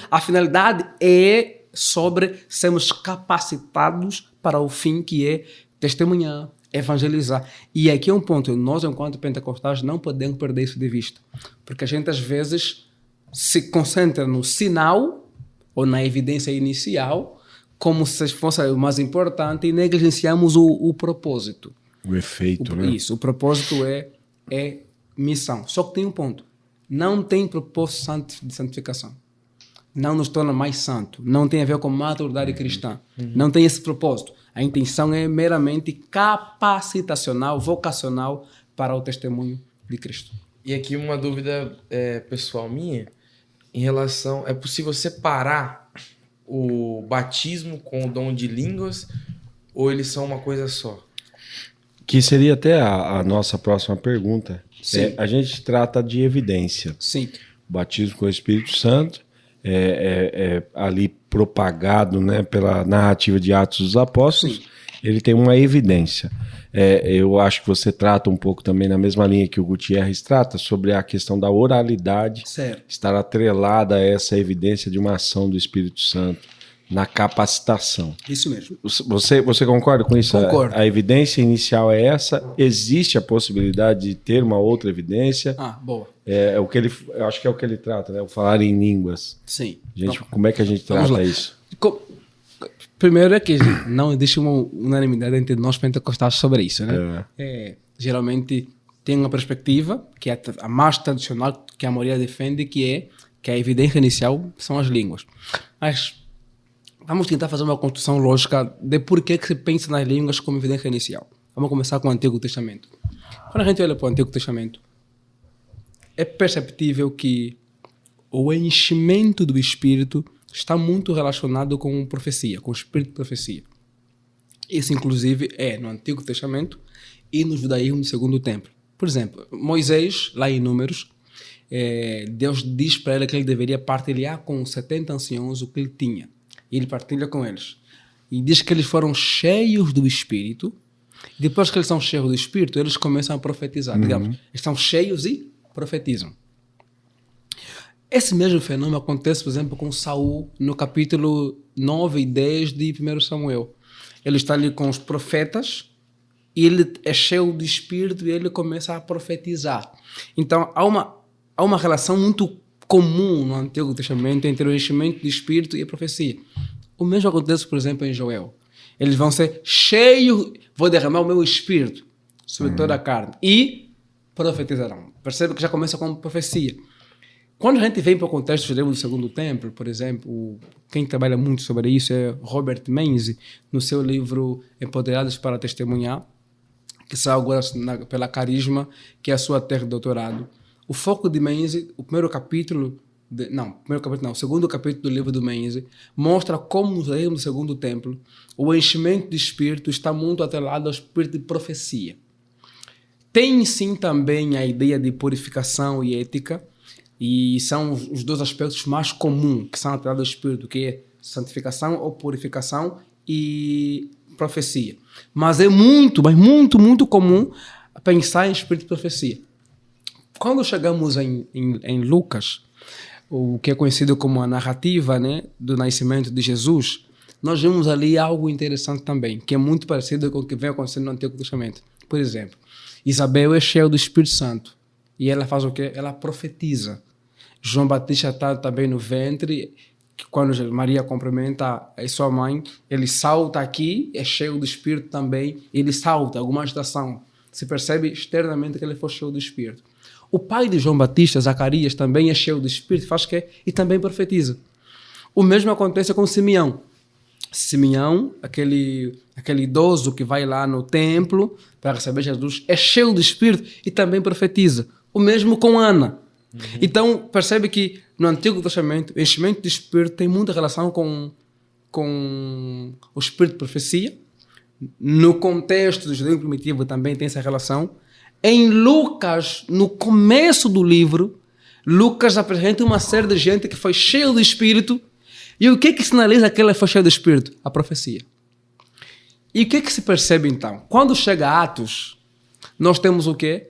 a finalidade é sobre sermos capacitados para o fim que é testemunhar, evangelizar. E aqui é um ponto, nós enquanto pentecostais não podemos perder isso de vista. Porque a gente às vezes se concentra no sinal ou na evidência inicial como se fosse o mais importante e negligenciamos o propósito. O efeito, né? Isso, o propósito é missão. Só que tem um ponto. Não tem propósito de santificação. Não nos torna mais santo. Não tem a ver com maturidade cristã. Não tem esse propósito. A intenção é meramente capacitacional, vocacional para o testemunho de Cristo. E aqui uma dúvida pessoal minha, em relação... É possível separar o batismo com o dom de línguas ou eles são uma coisa só? Que seria até a nossa próxima pergunta. Sim. A gente trata de evidência. Sim. O batismo com o Espírito Santo é ali propagado, né, pela narrativa de Atos dos Apóstolos. Sim. Ele tem uma evidência. Eu acho que você trata um pouco também na mesma linha que o Gutierrez trata, sobre a questão da oralidade, Certo. estar atrelada a essa evidência de uma ação do Espírito Santo na capacitação. Isso mesmo. Você concorda com isso? Concordo. A evidência inicial é essa? Existe a possibilidade de ter uma outra evidência? Boa. Eu acho que é o que ele trata, né? O falar em línguas. Sim. Como é que a gente Vamos trata lá. isso? Primeiro é que não existe uma unanimidade entre nós pentecostais sobre isso, né? Geralmente tem uma perspectiva que é a mais tradicional, que a maioria defende, que a evidência inicial são as línguas. Mas vamos tentar fazer uma construção lógica de por que se pensa nas línguas como evidência inicial. Vamos começar com o Antigo Testamento. Quando a gente olha para o Antigo Testamento, é perceptível que o enchimento do Espírito está muito relacionado com profecia, com o espírito de profecia. Isso, inclusive, é no Antigo Testamento e no judaísmo do Segundo Templo. Por exemplo, Moisés, lá em Números, Deus diz para ele que ele deveria partilhar com 70 anciãos o que ele tinha. E ele partilha com eles. E diz que eles foram cheios do Espírito. Depois que eles são cheios do Espírito, eles começam a profetizar. Digamos, eles estão cheios e profetizam. Esse mesmo fenômeno acontece, por exemplo, com Saul no capítulo 9 e 10 de 1 Samuel. Ele está ali com os profetas e ele é cheio de Espírito e ele começa a profetizar. Então, há uma relação muito comum no Antigo Testamento entre o enchimento de Espírito e a profecia. O mesmo acontece, por exemplo, em Joel. Eles vão ser cheios, vou derramar o meu Espírito sobre toda a carne e profetizarão. Percebe que já começa com profecia. Quando a gente vem para o contexto judeu do Segundo Templo, por exemplo, quem trabalha muito sobre isso é Robert Menzies, no seu livro Empoderados para Testemunhar, que saiu agora pela Carisma, que é a sua tese de doutorado. O foco de Menzies, o segundo capítulo do livro do Menzies, mostra como no judaísmo do Segundo Templo o enchimento de Espírito está muito atrelado ao espírito de profecia. Tem sim também a ideia de purificação e ética, e são os dois aspectos mais comuns que são atrelados ao Espírito, que é santificação ou purificação e profecia. Mas é muito comum pensar em Espírito de profecia. Quando chegamos em Lucas, o que é conhecido como a narrativa, né, do nascimento de Jesus, nós vemos ali algo interessante também, que é muito parecido com o que vem acontecendo no Antigo Testamento. Por exemplo, Isabel é cheia do Espírito Santo e ela faz o quê? Ela profetiza. João Batista está também no ventre, que quando Maria cumprimenta a sua mãe, ele salta aqui, é cheio do Espírito também, ele salta, alguma agitação. Se percebe externamente que ele foi cheio do Espírito. O pai de João Batista, Zacarias, também é cheio do Espírito, faz o quê? E também profetiza. O mesmo acontece com Simeão. Simeão, aquele idoso que vai lá no templo para receber Jesus, é cheio do Espírito e também profetiza. O mesmo com Ana. Então, percebe que no Antigo Testamento, o enchimento de Espírito tem muita relação com o Espírito de profecia. No contexto do judaísmo primitivo também tem essa relação. Em Lucas, no começo do livro, Lucas apresenta uma série de gente que foi cheio do Espírito. E o que sinaliza que ela foi cheia do Espírito? A profecia. E o que se percebe então? Quando chega a Atos, nós temos o quê?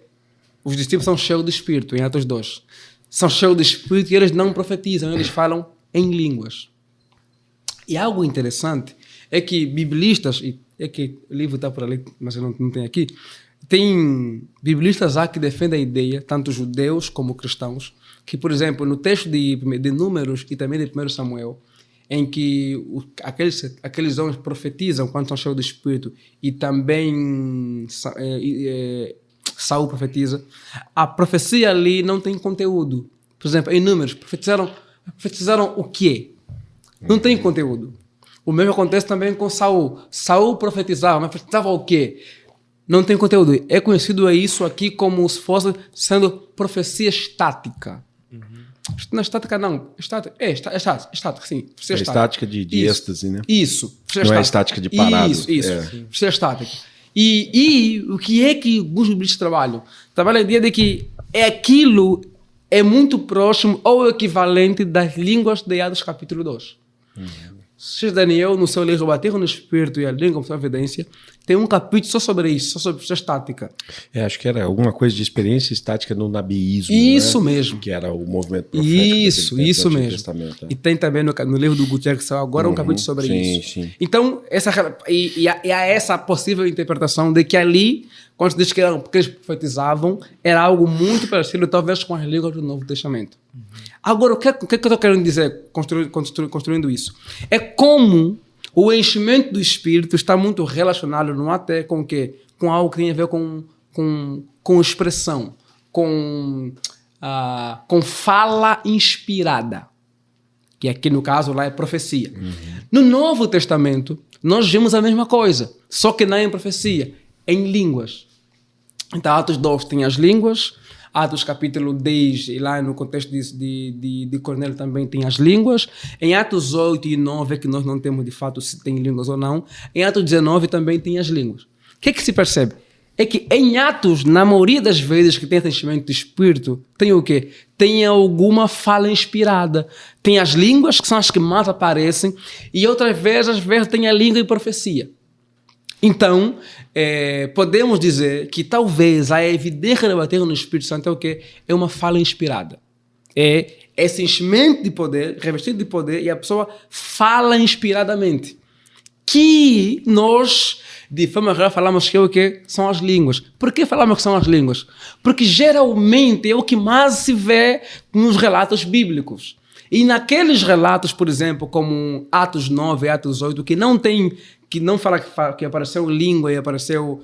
Os discípulos são cheios do Espírito, em Atos 2. São cheios do Espírito e eles não profetizam, eles falam em línguas. E algo interessante é que biblistas, é que o livro está por ali, mas eu não tenho aqui, tem biblistas lá que defendem a ideia, tanto judeus como cristãos, que, por exemplo, no texto de Números e também de 1 Samuel, em que aqueles homens profetizam quando são cheios do Espírito e também Saul profetiza, a profecia ali não tem conteúdo. Por exemplo, em Números, profetizaram o quê? Não tem conteúdo. O mesmo acontece também com Saul. Saul profetizava, mas profetizava o quê? Não tem conteúdo. É conhecido isso aqui como se fosse sendo profecia estática. Não é estática, não. Estática, sim. É estática de êxtase, né? Isso. Não é estática de parado. Isso. Profecia estática. E o que é que alguns biblistas trabalham? Trabalham a ideia de que aquilo é muito próximo ou equivalente das línguas de Atos capítulo 2. Daniel, no seu livro Bater no Espírito e a Língua como sua evidência, tem um capítulo só sobre isso, só sobre a estática. Acho que era alguma coisa de experiência estática no nabiísmo. Isso, né? Mesmo. Que era o movimento profético. Isso mesmo. E tem também no livro do Gutierrez, que saiu agora, um capítulo sobre isso. Sim. Então, há essa possível interpretação de que ali, quando se diz que eles profetizavam, era algo muito parecido, talvez, com as línguas do Novo Testamento. Agora, o que eu estou querendo dizer construindo isso? É como o enchimento do Espírito está muito relacionado, não até com o quê? Com algo que tem a ver com expressão, com fala inspirada, que aqui no caso lá é profecia. No Novo Testamento, nós vemos a mesma coisa, só que não é em profecia, é em línguas. Então, Atos 2 tem as línguas, Atos capítulo 10, e lá no contexto de Cornélio também tem as línguas. Em Atos 8 e 9 é que nós não temos de fato se tem línguas ou não. Em Atos 19 também tem as línguas. O que é que se percebe? É que em Atos, na maioria das vezes que tem enchimento do Espírito, tem o quê? Tem alguma fala inspirada. Tem as línguas, que são as que mais aparecem, e outras vezes, às vezes, tem a língua e profecia. Então, podemos dizer que talvez a evidência de bater no Espírito Santo é o quê? É uma fala inspirada. É esse enchimento de poder, revestido de poder, e a pessoa fala inspiradamente. Que nós, de forma geral, falamos que é o quê? São as línguas. Por que falamos que são as línguas? Porque geralmente é o que mais se vê nos relatos bíblicos. E naqueles relatos, por exemplo, como Atos 9 e Atos 8, que não fala que apareceu língua e apareceu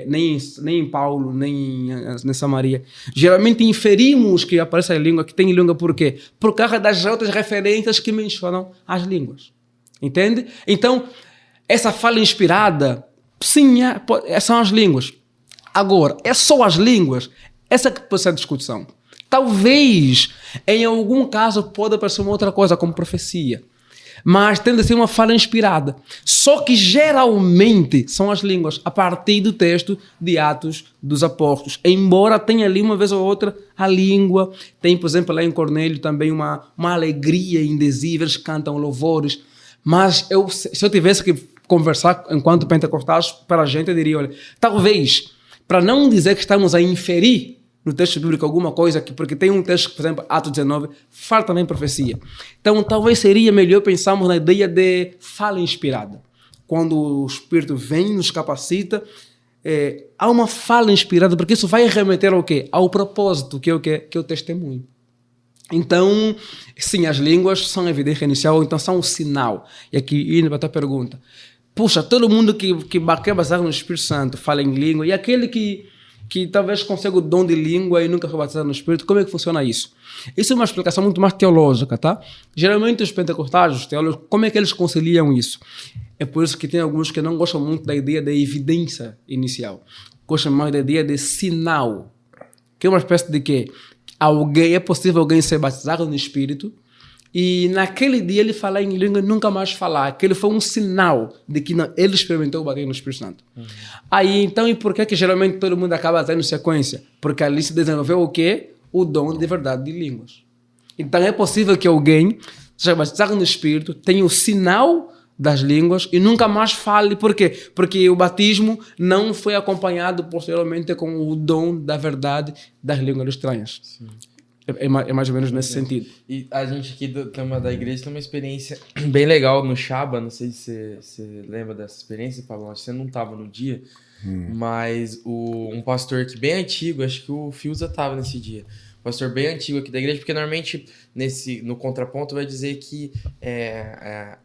nem em Paulo, nem em Samaria. Geralmente inferimos que aparece a língua, que tem língua por quê? Por causa das outras referências que mencionam as línguas. Entende? Então, essa fala inspirada, sim, são as línguas. Agora, é só as línguas? Essa que pode ser a discussão. Talvez, em algum caso, pode aparecer uma outra coisa, como profecia. Mas tende a ser uma fala inspirada. Só que geralmente são as línguas, a partir do texto de Atos dos Apóstolos. Embora tenha ali uma vez ou outra a língua, tem, por exemplo, lá em Cornélio também uma alegria indizível, eles cantam louvores. Mas se eu tivesse que conversar enquanto pentecostais para a gente, eu diria, olha, talvez, para não dizer que estamos a inferir no texto bíblico alguma coisa, porque tem um texto, por exemplo, Atos 19, fala também profecia. Então, talvez seria melhor pensarmos na ideia de fala inspirada. Quando o Espírito vem, nos capacita, há uma fala inspirada, porque isso vai remeter ao quê? Ao propósito, que é o quê? Que é o testemunho. Então, sim, as línguas são evidência inicial, ou então são um sinal. E aqui, indo para a tua pergunta, puxa, todo mundo que é baseado no Espírito Santo fala em língua, e aquele que talvez consiga o dom de língua e nunca foi batizado no Espírito, como é que funciona isso? Isso é uma explicação muito mais teológica, tá? Geralmente os pentecostais, os teólogos, como é que eles conciliam isso? É por isso que tem alguns que não gostam muito da ideia de evidência inicial. Gostam mais da ideia de sinal. Que é uma espécie de quê? É possível alguém ser batizado no Espírito e naquele dia ele falar em língua e nunca mais falar. Aquele foi um sinal de que ele experimentou bater no Espírito Santo. Aí, então, e por que geralmente todo mundo acaba tendo sequência? Porque ali se desenvolveu o quê? O dom de verdade de línguas. Então, é possível que alguém seja batizado no Espírito, tenha o sinal das línguas e nunca mais fale. Por quê? Porque o batismo não foi acompanhado posteriormente com o dom da verdade das línguas estranhas. Sim. É mais ou menos nesse sentido. E a gente aqui do tema da igreja tem uma experiência bem legal no Shaba. Não sei se você lembra dessa experiência, Pablo. Você não estava no dia, mas um pastor aqui bem antigo, acho que o Fiuza estava nesse dia. pastor bem antigo aqui da igreja, porque normalmente no contraponto vai dizer que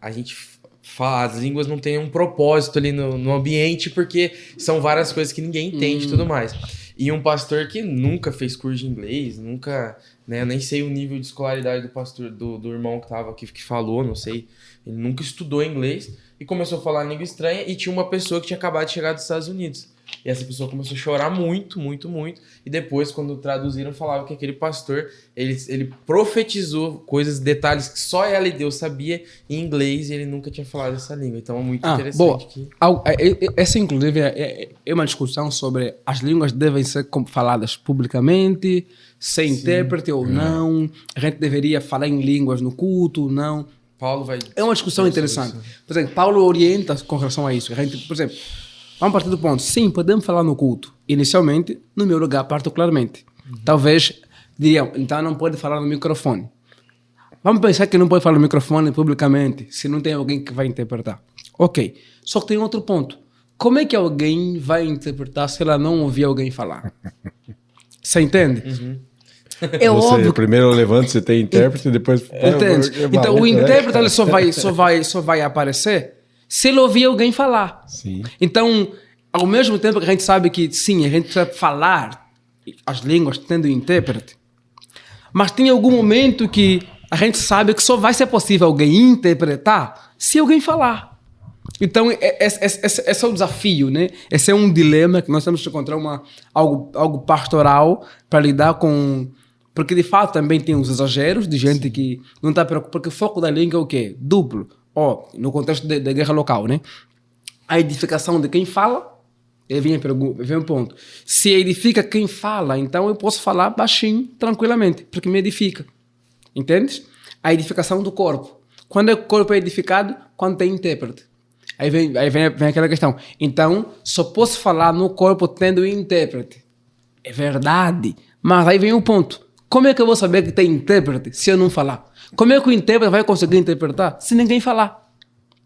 a gente fala, as línguas não têm um propósito ali no ambiente, porque são várias coisas que ninguém entende e tudo mais. E um pastor que nunca fez curso de inglês, nunca, né, eu nem sei o nível de escolaridade do pastor, do irmão que tava aqui, que falou, não sei, ele nunca estudou inglês e começou a falar língua estranha, e tinha uma pessoa que tinha acabado de chegar dos Estados Unidos. E essa pessoa começou a chorar muito, muito, muito. E depois, quando traduziram, falavam que aquele pastor, ele profetizou coisas, detalhes que só ela e Deus sabia em inglês, e ele nunca tinha falado essa língua. Então é muito interessante. Essa, inclusive, é uma discussão sobre as línguas devem ser faladas publicamente, sem intérprete ou não. A gente deveria falar em línguas no culto, não. Paulo vai... É uma discussão interessante. Por exemplo, Paulo orienta com relação a isso. A gente, por exemplo... Vamos partir do ponto. Sim, podemos falar no culto. Inicialmente, no meu lugar, particularmente. Talvez diriam, então não pode falar no microfone. Vamos pensar que não pode falar no microfone publicamente, se não tem alguém que vai interpretar. Ok. Só que tem outro ponto. Como é que alguém vai interpretar se ela não ouvir alguém falar? Você entende? É óbvio. Primeiro eu levanto, você tem intérprete, depois... Entende? Então, o intérprete ele só vai aparecer se ele ouvir alguém falar. Sim. Então, ao mesmo tempo que a gente sabe que, sim, a gente precisa falar as línguas tendo intérprete, mas tem algum momento que a gente sabe que só vai ser possível alguém interpretar se alguém falar. Então, esse é o desafio, né? Esse é um dilema que nós temos que encontrar algo pastoral para lidar com... Porque, de fato, também tem os exageros de gente que não está preocupada. Porque o foco da língua é o quê? Duplo. No contexto da guerra local, né? A edificação de quem fala, vem um ponto. Se edifica quem fala, então eu posso falar baixinho, tranquilamente, porque me edifica. Entendes? A edificação do corpo. Quando o corpo é edificado, quando tem intérprete. Aí vem aquela questão. Então, só posso falar no corpo tendo intérprete. É verdade. Mas aí vem o ponto. Como é que eu vou saber que tem intérprete se eu não falar? Como é que o intérprete vai conseguir interpretar se ninguém falar?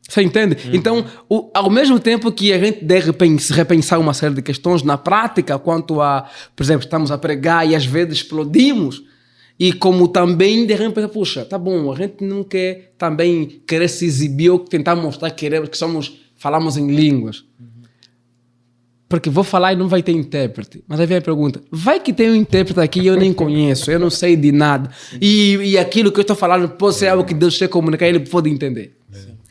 Você entende? Então, ao mesmo tempo que a gente deve repensar uma série de questões na prática, quanto a, por exemplo, estamos a pregar e às vezes explodimos, e como também de repente, puxa, tá bom, a gente não quer também querer se exibir ou tentar mostrar que falamos em línguas. Porque vou falar e não vai ter intérprete. Mas aí vem a pergunta, vai que tem um intérprete aqui e eu nem conheço, eu não sei de nada. E aquilo que eu estou falando pode ser algo que Deus quer comunicar e ele pode entender.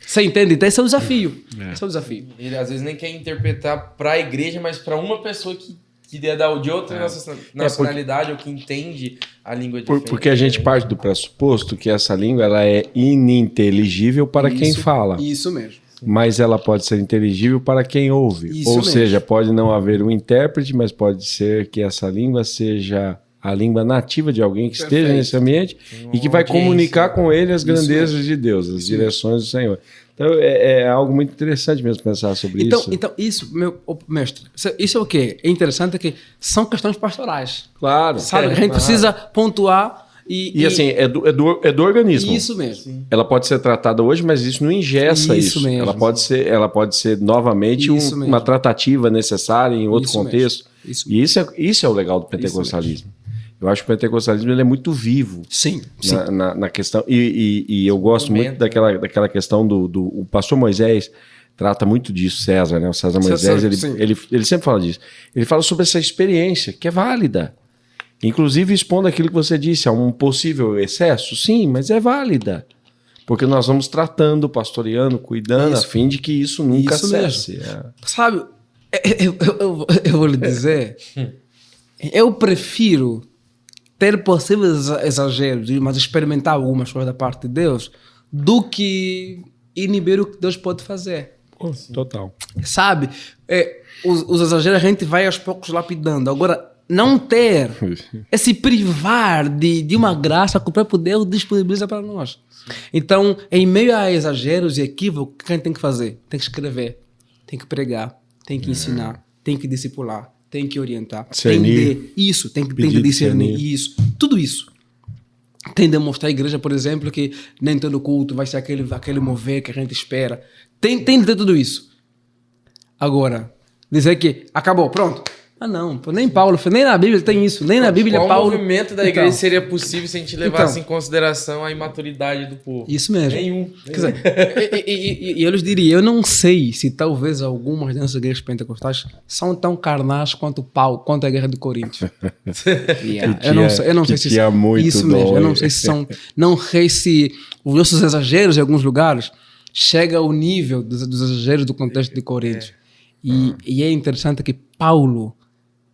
Você entende? Então esse é o desafio. Esse é o desafio. Ele às vezes nem quer interpretar para a igreja, mas para uma pessoa que é de outra nacionalidade ou que entende a língua diferente. Porque a gente parte do pressuposto que essa língua ela é ininteligível para quem fala. Isso mesmo. Mas ela pode ser inteligível para quem ouve. Isso Ou mesmo. seja, pode não haver um intérprete, mas pode ser que essa língua seja a língua nativa de alguém que esteja nesse ambiente e que vai comunicar com ele as grandezas de Deus, as direções do Senhor. Então, é algo muito interessante mesmo pensar sobre isso. Então, isso, meu mestre, isso é o quê? É interessante que são questões pastorais. Claro. Sabe? A gente precisa pontuar e assim, é do organismo. Isso mesmo. Sim. Ela pode ser tratada hoje, mas isso não engessa isso. Mesmo. Ela pode ser novamente uma tratativa necessária em outro contexto. E isso é o legal do pentecostalismo. Eu acho que o pentecostalismo ele é muito vivo. Sim. Na questão. E eu gosto muito daquela questão do o pastor Moisés trata muito disso, César, né? O César Moisés, ele sempre fala disso. Ele fala sobre essa experiência, que é válida. Inclusive expondo aquilo que você disse, a um possível excesso, sim, mas é válida. Porque nós vamos tratando, pastoreando, cuidando, a fim de que isso nunca cesse. Sabe, eu vou lhe dizer, eu prefiro ter possíveis exageros, mas experimentar algumas coisas da parte de Deus, do que inibir o que Deus pode fazer. Total. Sabe, os exageros a gente vai aos poucos lapidando. Agora, não ter é se privar de uma graça que o próprio Deus disponibiliza para nós. Então, em meio a exageros e equívocos, o que a gente tem que fazer? Tem que escrever, tem que pregar, tem que ensinar, tem que discipular, tem que orientar, tem que discernir isso, tudo isso. Tem de mostrar à igreja, por exemplo, que nem todo culto vai ser aquele mover que a gente espera. Tem de ter tudo isso. Agora, dizer que acabou, pronto. não, pô, nem Paulo, nem na Bíblia tem isso, nem na Bíblia Qual Paulo... movimento da igreja seria possível se a gente levasse Então. em consideração a imaturidade do povo? Isso mesmo. Nenhum. Quer dizer, e eu lhes diria, eu não sei se talvez algumas dessas igrejas pentecostais são tão carnais quanto Paulo, quanto a guerra de Corinto. Eu não sei se tinha muito isso mesmo. dom. Eu não sei se são, não sei se os nossos exageros em alguns lugares chega ao nível dos exageros do contexto de Corinto. E é interessante que Paulo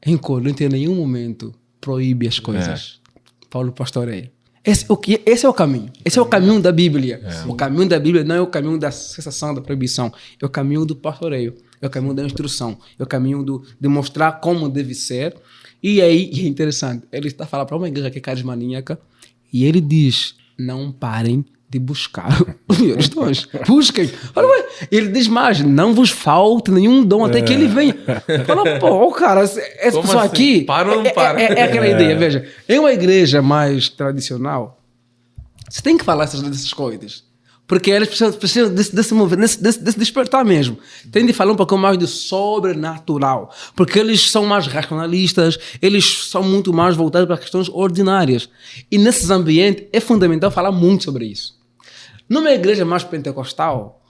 em Corinto em nenhum momento proíbe as coisas. Paulo pastoreia. Esse é o caminho. Esse é o caminho da Bíblia. O caminho da Bíblia não é o caminho da cessação, da proibição. É o caminho do pastoreio. É o caminho da instrução. É o caminho de mostrar como deve ser. E aí, é interessante, ele está falando para uma igreja que é carismaníaca e ele diz, não parem de buscar os melhores dons. Busquem. Ele diz mais, não vos falte nenhum dom até que ele venha. Fala, pô, cara, essa Como pessoa assim? aqui... Para ou não para? É aquela ideia, veja. Em uma igreja mais tradicional, você tem que falar dessas coisas. Porque eles precisam desse despertar mesmo. Tem de falar um pouco mais do sobrenatural. Porque eles são mais racionalistas, eles são muito mais voltados para questões ordinárias. E nesses ambientes é fundamental falar muito sobre isso. Numa igreja mais pentecostal,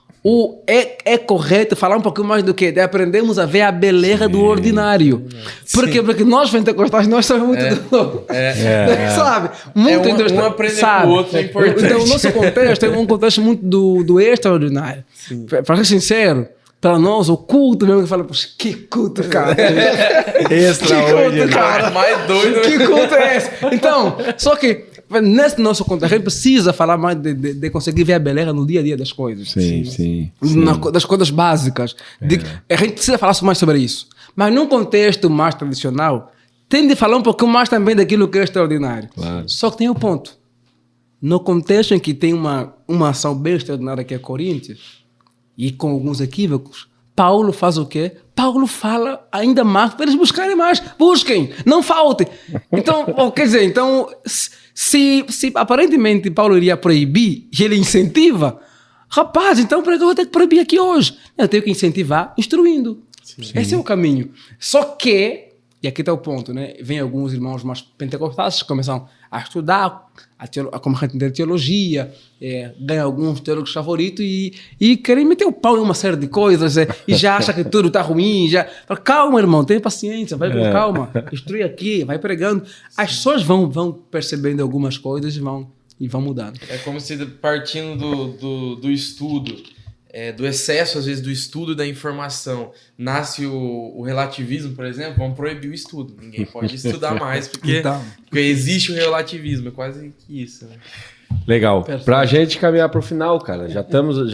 é correto falar um pouquinho mais do que? De aprendermos a ver a beleza do ordinário. Por quê? Porque nós pentecostais, nós somos muito... Sabe? Muito um aprender com o outro é importante. Então, o nosso contexto é um contexto muito do extraordinário. Para ser sincero, para nós, o culto mesmo, que fala, poxa, que culto, cara. Extraordinário. Cara. Mais doido. Que culto é esse? Então, só que nesse nosso contexto, a gente precisa falar mais de conseguir ver a beleza no dia a dia das coisas. Sim. Das coisas básicas. A gente precisa falar mais sobre isso. Mas num contexto mais tradicional, tem de falar um pouquinho mais também daquilo que é extraordinário. Claro. Só que tem um ponto. No contexto em que tem uma ação bem extraordinária que é Coríntios, e com alguns equívocos, Paulo faz o quê? Paulo fala ainda mais para eles buscarem mais. Busquem, não faltem. Então, quer dizer, então, se aparentemente Paulo iria proibir e ele incentiva, rapaz, então eu vou ter que proibir aqui hoje. Eu tenho que incentivar instruindo. Sim. Esse é o caminho. Só que, e aqui está o ponto, né? Vem alguns irmãos mais pentecostais que começam a estudar, como a entender teologia, ganham alguns teólogos favoritos e querem meter o pau em uma série de coisas e já acham que tudo está ruim. Fala, calma, irmão, tenha paciência, vai com calma, instrui aqui, vai pregando. As pessoas vão percebendo algumas coisas e vão mudando. É como se partindo do estudo, do excesso, às vezes, do estudo da informação, nasce o relativismo, por exemplo, vamos proibir o estudo. Ninguém pode estudar mais, porque existe o relativismo, é quase que isso. Né? Legal. Para a gente caminhar para o final, cara, já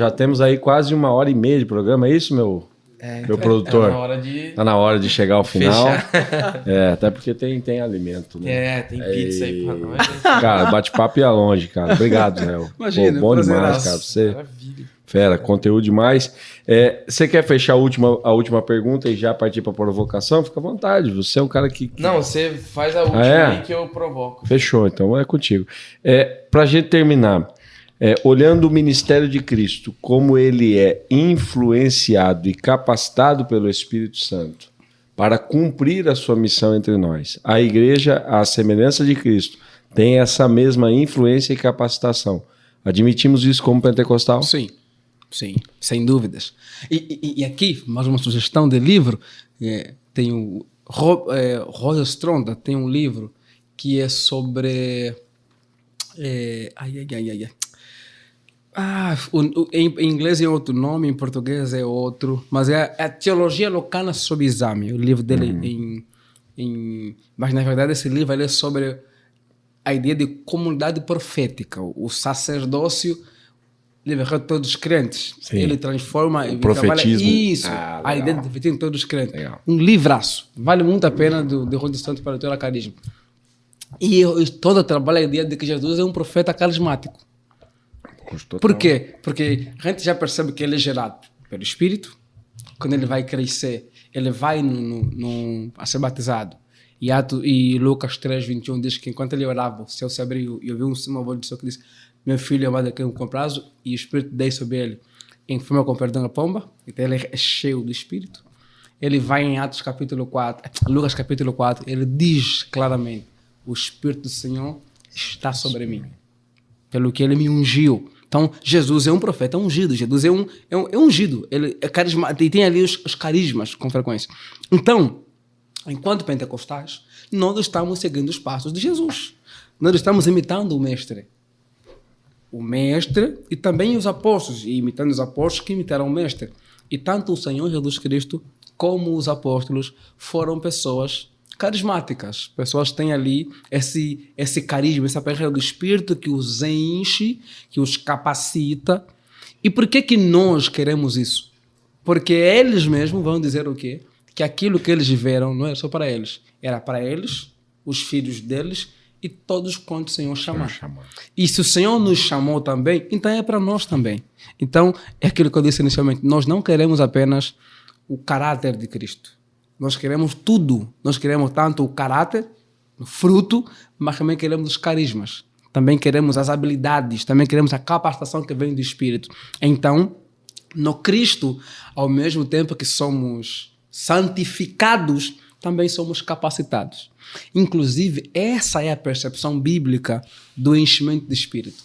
temos aí quase 1h30 de programa, é isso, meu produtor? Tá na hora de chegar ao final. Até porque tem alimento, né? Tem pizza aí pra nós. Cara, bate-papo ia longe, cara. Obrigado, Zé. Imagina, bom demais, cara. Você... Maravilha. Fera, conteúdo demais. Você quer fechar a última pergunta e já partir para a provocação? Fica à vontade. Você é um cara que... Não, você faz a última aí que eu provoco. Fechou, então é contigo. Para a gente terminar, olhando o ministério de Cristo, como ele é influenciado e capacitado pelo Espírito Santo para cumprir a sua missão entre nós. A igreja, à semelhança de Cristo, tem essa mesma influência e capacitação. Admitimos isso como pentecostal? Sim, sem dúvidas. E aqui, mais uma sugestão de livro, tem o Roger Stronda tem um livro que é sobre... em inglês é outro nome, em português é outro, mas é a Teologia Locana sob Exame, o livro dele mas na verdade esse livro é sobre a ideia de comunidade profética, o sacerdócio liberar todos os crentes. Sim. Ele transforma... O profetismo. Isso, a ideia de profetismo em todos os crentes. Legal. Um livraço. Vale muito a pena do Roger Santos para o teu carisma. E todo trabalho a ideia de que Jesus é um profeta carismático. Por quê? Porque a gente já percebe que ele é gerado pelo Espírito. Quando ele vai crescer, ele vai a ser batizado. E Lucas 3:21 diz que enquanto ele orava, o céu se abriu e ouviu uma voz do céu que disse: meu filho é amado, a quem eu comprazo, e o Espírito desce sobre ele em forma com perdão a pomba. Então ele é cheio do Espírito. ele vai em Atos capítulo 4, Lucas capítulo 4, ele diz claramente: o Espírito do Senhor está sobre mim, pelo que ele me ungiu. Então, Jesus é um profeta ungido, Jesus é ungido, ele é carismático, e tem ali os carismas com frequência. Então, enquanto pentecostais, nós estamos seguindo os passos de Jesus. Nós estamos imitando o Mestre. O Mestre e também os apóstolos, e imitando os apóstolos que imitaram o Mestre. E tanto o Senhor Jesus Cristo como os apóstolos foram pessoas carismáticas. Pessoas que têm ali esse carisma, essa presença do Espírito que os enche, que os capacita. E por que nós queremos isso? Porque eles mesmos vão dizer o quê? Que aquilo que eles viveram não era só para eles. Era para eles, os filhos deles e todos quantos o Senhor chamar. E se o Senhor nos chamou também, então é para nós também. Então, é aquilo que eu disse inicialmente. Nós não queremos apenas o caráter de Cristo. Nós queremos tudo. Nós queremos tanto o caráter, o fruto, mas também queremos os carismas. Também queremos as habilidades, também queremos a capacitação que vem do Espírito. Então, no Cristo, ao mesmo tempo que somos santificados, também somos capacitados. Inclusive, essa é a percepção bíblica do enchimento do Espírito.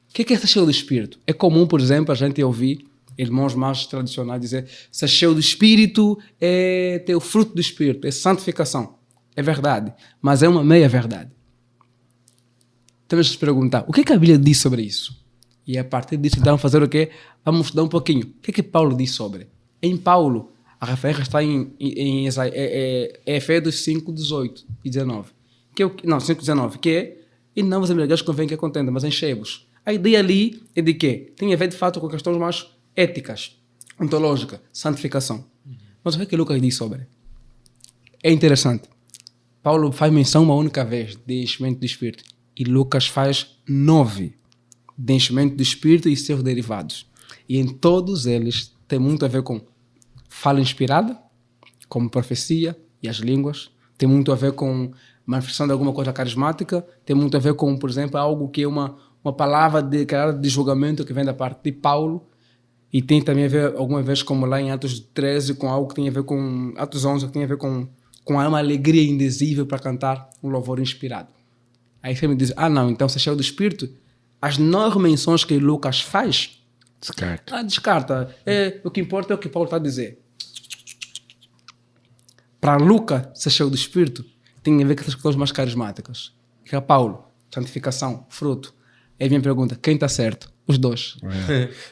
O que é ser cheio do Espírito? É comum, por exemplo, a gente ouvir irmãos mais tradicionais dizer: ser cheio do Espírito é ter o fruto do Espírito, é santificação. É verdade, mas é uma meia-verdade. Temos que se perguntar, o que a Bíblia diz sobre isso? E a partir disso, então, fazer o quê? Vamos estudar um pouquinho. O que Paulo diz sobre? Em Paulo, a referência está em Efésios 5, 18 e 19. 5, 19, que é: e não vos embriagueis convém que contenda, mas enchei-vos. A ideia ali é de quê? Tem a ver, de fato, com questões mais éticas, ontológicas, santificação. Mas o que Lucas diz sobre? É interessante. Paulo faz menção uma única vez de enchimento do Espírito e Lucas faz 9 de enchimento do Espírito e seus derivados. E em todos eles tem muito a ver com fala inspirada, como profecia e as línguas. Tem muito a ver com manifestação de alguma coisa carismática. Tem muito a ver com, por exemplo, algo que é uma palavra de julgamento que vem da parte de Paulo. E tem também a ver, alguma vez, como lá em Atos 13, com algo que tem a ver com Atos 11, que tem a ver com uma alegria indizível para cantar um louvor inspirado. Aí você me diz: não, então você é cheio do Espírito? As 9 menções que Lucas faz, descarta. O que importa é o que Paulo está a dizer. Para Lucas, ser cheio do Espírito tem a ver com essas coisas mais carismáticas. Que é Paulo, santificação, fruto. Aí minha pergunta: quem está certo? Os dois.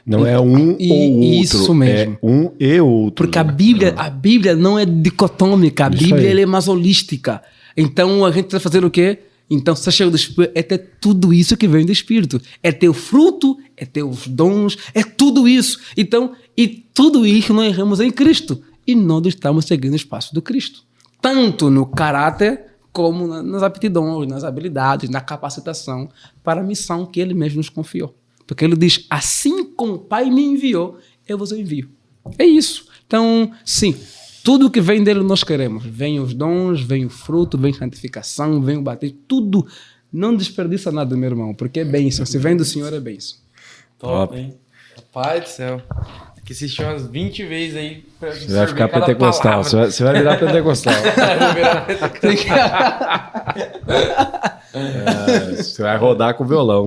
Não é um ou outro. Isso mesmo. É um e outro. Porque a Bíblia não é dicotômica. A Bíblia ela é mais holística. Então a gente vai fazer o quê? Então, ser cheio do Espírito é ter tudo isso que vem do Espírito. É ter o fruto, é ter os dons, é tudo isso. Então, e tudo isso nós erramos em Cristo. E nós estamos seguindo os passos do Cristo. Tanto no caráter, como nas aptidões, nas habilidades, na capacitação para a missão que Ele mesmo nos confiou. Porque Ele diz: assim como o Pai me enviou, eu vos envio. É isso. Então, sim, tudo que vem dele nós queremos. Vem os dons, vem o fruto, vem a santificação, vem o batismo, tudo. Não desperdiça nada, meu irmão, porque é bênção. Se vem do Senhor, é bênção. Top, hein? Pai do céu. Que assistiu umas 20 vezes aí. Você vai ficar pentecostal. Você vai virar pentecostal. Você vai rodar com o violão.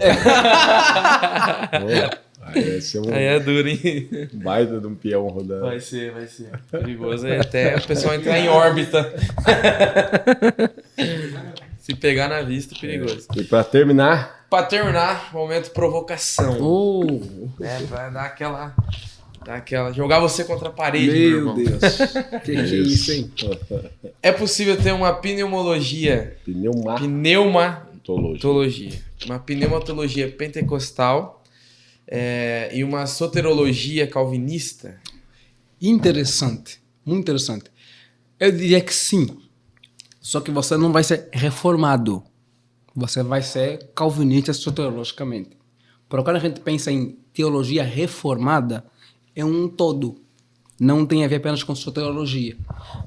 Aí é duro, hein? Baita de um peão rodando. Vai ser. Perigoso é até o pessoal entrar em órbita. Se pegar na vista, perigoso. E pra terminar? Pra terminar, momento provocação. Vai dar aquela... Jogar você contra a parede, meu irmão. Meu Deus. Que é isso, hein? É possível ter uma pneumologia... Pneumatologia. Uma pneumatologia pentecostal e uma soterologia calvinista? Interessante. Muito interessante. Eu diria que sim. Só que você não vai ser reformado. Você vai ser calvinista soterologicamente. Por quando a gente pensa em teologia reformada, é um todo. Não tem a ver apenas com soteriologia.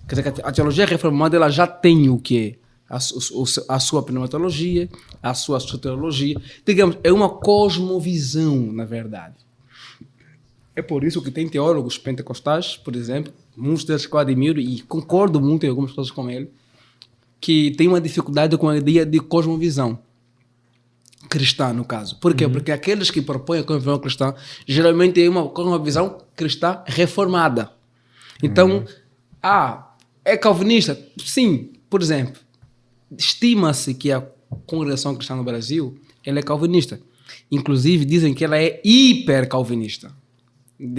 Quer dizer que a teologia reformada ela já tem o quê? A sua pneumatologia, a sua soteriologia. Digamos, é uma cosmovisão, na verdade. É por isso que tem teólogos pentecostais, por exemplo, muitos deles que eu admiro e concordo muito em algumas coisas com ele, que tem uma dificuldade com a ideia de cosmovisão cristã, no caso. Por quê? Porque aqueles que propõem a cosmovisão cristã geralmente têm uma cosmovisão cristã reformada. Então, é calvinista? Sim, por exemplo, estima-se que a congregação cristã no Brasil ela é calvinista. Inclusive, dizem que ela é hiper calvinista.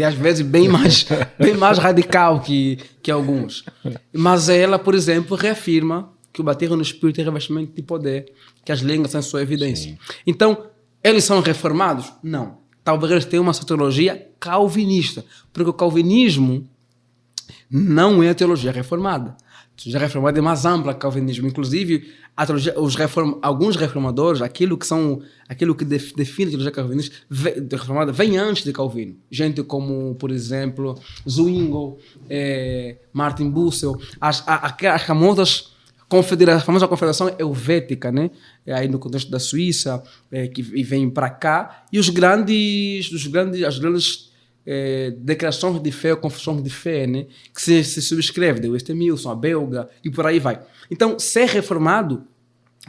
Às vezes bem mais radical que alguns. Mas ela, por exemplo, reafirma que o batismo no Espírito é revestimento de poder, que as línguas são sua evidência. Sim. Então, eles são reformados? Não. Talvez eles tenham uma teologia calvinista, porque o calvinismo não é a teologia reformada. A teologia reformada é mais ampla que o calvinismo. Inclusive, a teologia, alguns reformadores, aquilo que define a teologia calvinista reformada vem antes de Calvino. Gente como, por exemplo, Zwingli, Martin Bucer, as famosa confederação helvética, né? Aí no contexto da Suíça, que vem para cá, e as grandes declarações de fé ou confissões de fé, né? Que se subscreve, de Westminster, a belga, e por aí vai. Então, ser reformado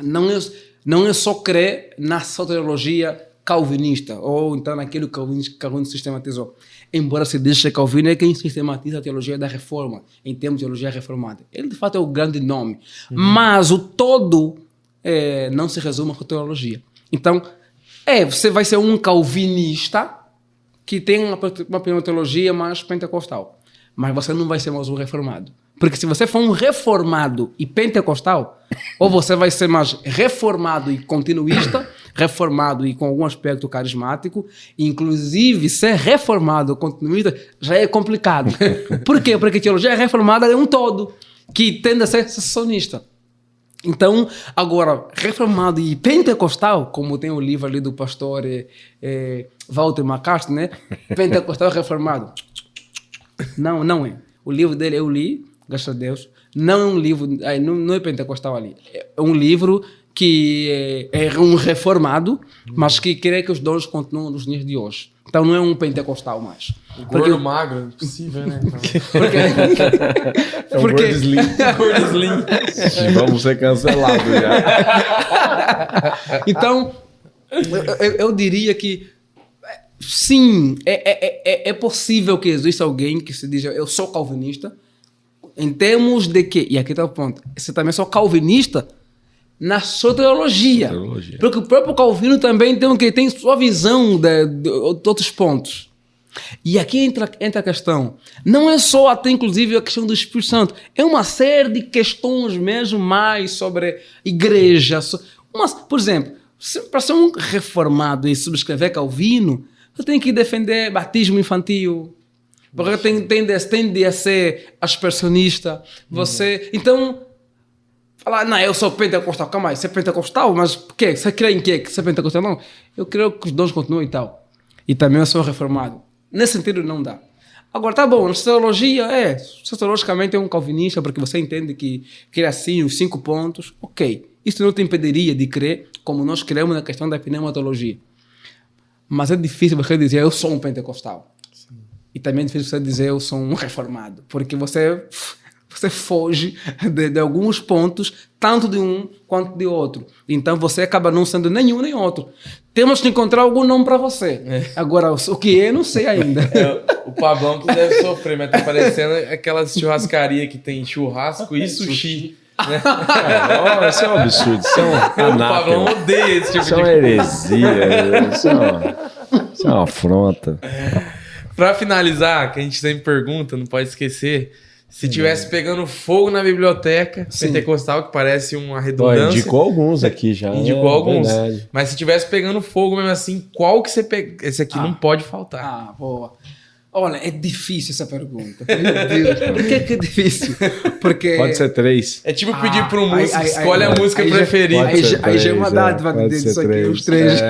não é só crer na soteriologia calvinista, ou então naquilo que Calvino sistematizou. Embora se diga que Calvino é quem sistematiza a teologia da reforma, em termos de teologia reformada. Ele, de fato, é o grande nome. Mas o todo não se resume à teologia. Então, você vai ser um calvinista que tem uma teologia mais pentecostal. Mas você não vai ser mais um reformado. Porque se você for um reformado e pentecostal, ou você vai ser mais reformado e continuista, reformado e com algum aspecto carismático, inclusive ser reformado continuista já é complicado. Por quê? Porque a teologia reformada é um todo, que tende a ser secessionista. Então, agora, reformado e pentecostal, como tem o livro ali do pastor Walter McCarthy, né? Pentecostal reformado. Não é. O livro dele eu li, graças a Deus. Não é um livro, não é pentecostal ali. É um livro que é um reformado, mas que quer que os dons continuem nos dias de hoje. Então não é um pentecostal mais. Gordo magro, impossível, né? É um gordo slim. Vamos ser cancelados já. Então, eu diria que sim, é possível que exista alguém que se diga eu sou calvinista, em termos de que, e aqui está o ponto, você também sou calvinista na soteriologia. Porque o próprio Calvino também tem sua visão de outros pontos. E aqui entra a questão. Não é só até inclusive a questão do Espírito Santo. É uma série de questões mesmo mais sobre igreja. Por exemplo, para ser um reformado e subscrever Calvino, você tem que defender batismo infantil. Porque tende a ser aspersionista. Então, falar, não, eu sou pentecostal. Calma aí, você é pentecostal? Mas por quê? Você crê em quê? Que você é pentecostal? Não, eu creio que os dons continuam e tal. E também eu sou reformado. Nesse sentido, não dá. Agora, tá bom, na teologia, sociologicamente é um calvinista, porque você entende que é assim, os 5 pontos. Ok. Isso não te impediria de crer, como nós cremos na questão da pneumatologia. Mas é difícil você dizer, eu sou um pentecostal. Sim. E também é difícil você dizer, eu sou um reformado. Porque você foge de alguns pontos, tanto de um quanto de outro. Então você acaba não sendo nenhum nem outro. Temos que encontrar algum nome para você. Agora, o que é, não sei ainda. O Pablão que deve sofrer, mas tá parecendo aquelas churrascarias que tem churrasco e sushi. Né? Isso é um absurdo, isso é um anátema. O Pablão odeia esse tipo de coisa. Isso é uma heresia, isso é uma afronta. Para finalizar, que a gente sempre pergunta, não pode esquecer, se tivesse pegando fogo na biblioteca pentecostal, que parece uma redundância. Indicou alguns aqui já. Indicou alguns. Verdade. Mas se tivesse pegando fogo mesmo assim, qual que você pega? Esse aqui não pode faltar. Boa. Olha, é difícil essa pergunta. Meu Deus. Por que é difícil? Porque... Pode ser 3. É tipo pedir para um músico, escolhe a música preferida. Aí já é uma dádiva disso aqui, os 3.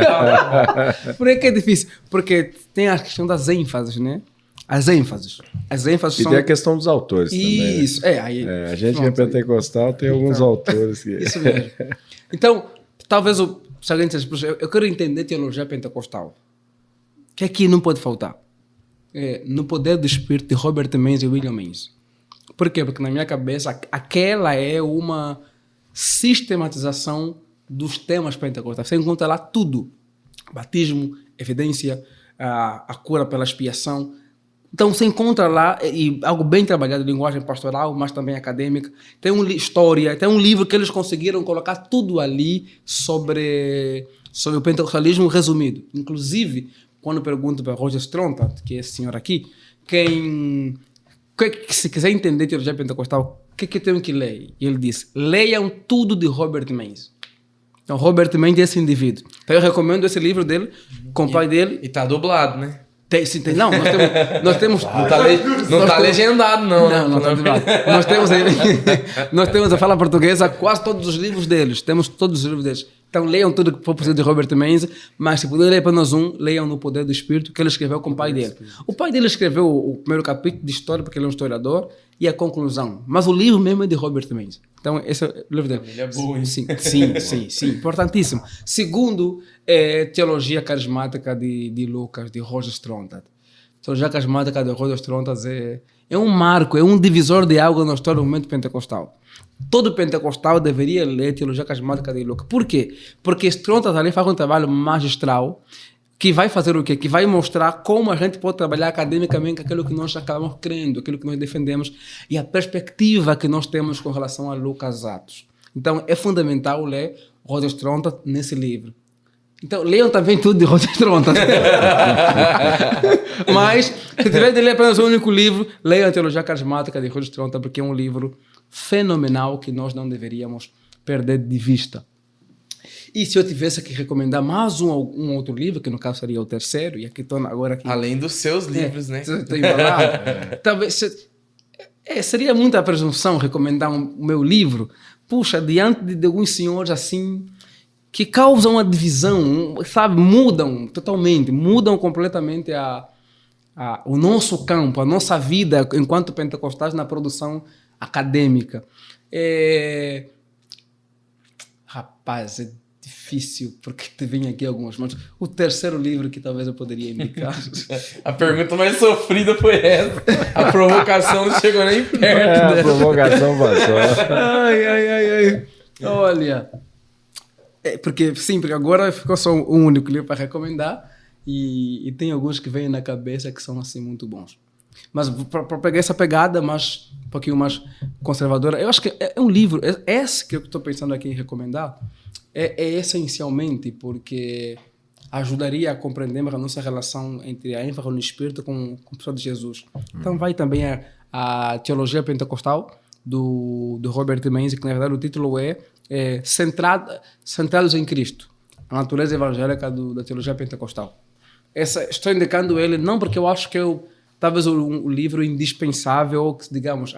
Por que é difícil? Porque tem a questão das ênfases, né? As ênfases e são... tem a questão dos autores isso, também. Né? A gente que é pentecostal tem alguns autores. Que... Isso mesmo. Então, talvez se alguém dissesse, eu quero entender teologia pentecostal. O que aqui não pode faltar? No Poder do Espírito, de Robert Menzies e William Menzies. Por quê? Porque na minha cabeça, aquela é uma sistematização dos temas pentecostais. Você encontra lá tudo. Batismo, evidência, a cura pela expiação. Então você encontra lá, e algo bem trabalhado, linguagem pastoral, mas também acadêmica. Tem uma história, tem um livro que eles conseguiram colocar tudo ali sobre o pentecostalismo resumido. Inclusive, quando pergunto para Roger Strontat, que é esse senhor aqui, se quiser entender teologia pentecostal, o que tem que ler? E ele disse, leiam tudo de Robert Menzies. Então, Robert Menzies é esse indivíduo. Então, eu recomendo esse livro dele, com o pai dele. E tá dublado, né? Tem, não, nós temos Não tá legendado, não. Não tá dublado. Nós temos a fala portuguesa, quase todos os livros deles. Temos todos os livros deles. Então, leiam tudo que for possível de Robert Menzies, mas se puderem ler apenas leiam No Poder do Espírito, que ele escreveu com o pai dele. O pai dele escreveu o primeiro capítulo de história, porque ele é um historiador, e a conclusão. Mas o livro mesmo é de Robert Menzies. Então, esse é o livro dele. Ele é bom, hein? Sim. Importantíssimo. Segundo, Teologia Carismática de Lucas, de Roger Strontat. Teologia Carismática de Roger Strontat é um marco, é um divisor de água na história do movimento pentecostal. Todo pentecostal deveria ler Teologia Carismática de Lucas. Por quê? Porque Strontat ali faz um trabalho magistral que vai fazer o quê? Que vai mostrar como a gente pode trabalhar academicamente aquilo que nós acabamos crendo, aquilo que nós defendemos e a perspectiva que nós temos com relação a Lucas Atos. Então, é fundamental ler Roger Strontat nesse livro. Então, leiam também tudo de Roger Strontat. Mas, se tiver de ler apenas um único livro, leiam a Teologia Carismática de Roger Strontat, porque é um livro fenomenal que nós não deveríamos perder de vista. E se eu tivesse que recomendar mais um outro livro, que no caso seria o terceiro, e aqui estou agora aqui... Além dos seus livros, né? Estou embalado. Talvez... seria muita presunção recomendar o meu livro. Puxa, diante de alguns senhores assim... que causam uma divisão, sabe? Mudam totalmente, mudam completamente o nosso campo, a nossa vida enquanto pentecostais na produção acadêmica. Rapaz, é difícil, porque te vem aqui algumas mãos. O terceiro livro que talvez eu poderia indicar. A pergunta mais sofrida foi essa. A provocação não chegou nem perto. A provocação passou. Ai. Olha... porque agora ficou só um único livro para recomendar e tem alguns que vêm na cabeça que são assim muito bons. Mas para pegar essa pegada um pouquinho mais conservadora, eu acho que é um livro, esse que eu estou pensando aqui em recomendar, é essencialmente porque ajudaria a compreendermos a nossa relação entre a ênfase no Espírito com a pessoa de Jesus. Então vai também a Teologia Pentecostal do Robert Menzies, que na verdade o título é Centrados em Cristo, a natureza evangélica da teologia pentecostal. Estou indicando ele não porque eu acho que talvez o livro indispensável, ou que digamos,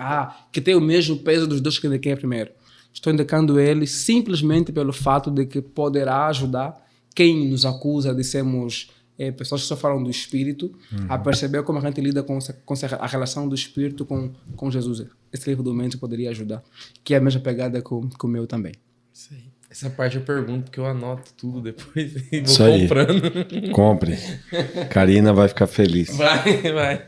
que tem o mesmo peso dos dois que indiquei primeiro. Estou indicando ele simplesmente pelo fato de que poderá ajudar quem nos acusa de sermos pessoas que só falam do Espírito, a perceber como a gente lida com a relação do Espírito com Jesus. Esse livro do Mendes poderia ajudar, que é a mesma pegada com o meu também. Isso aí. Essa parte eu pergunto, porque eu anoto tudo depois e vou isso aí. comprando. Compre. Karina vai ficar feliz. Vai.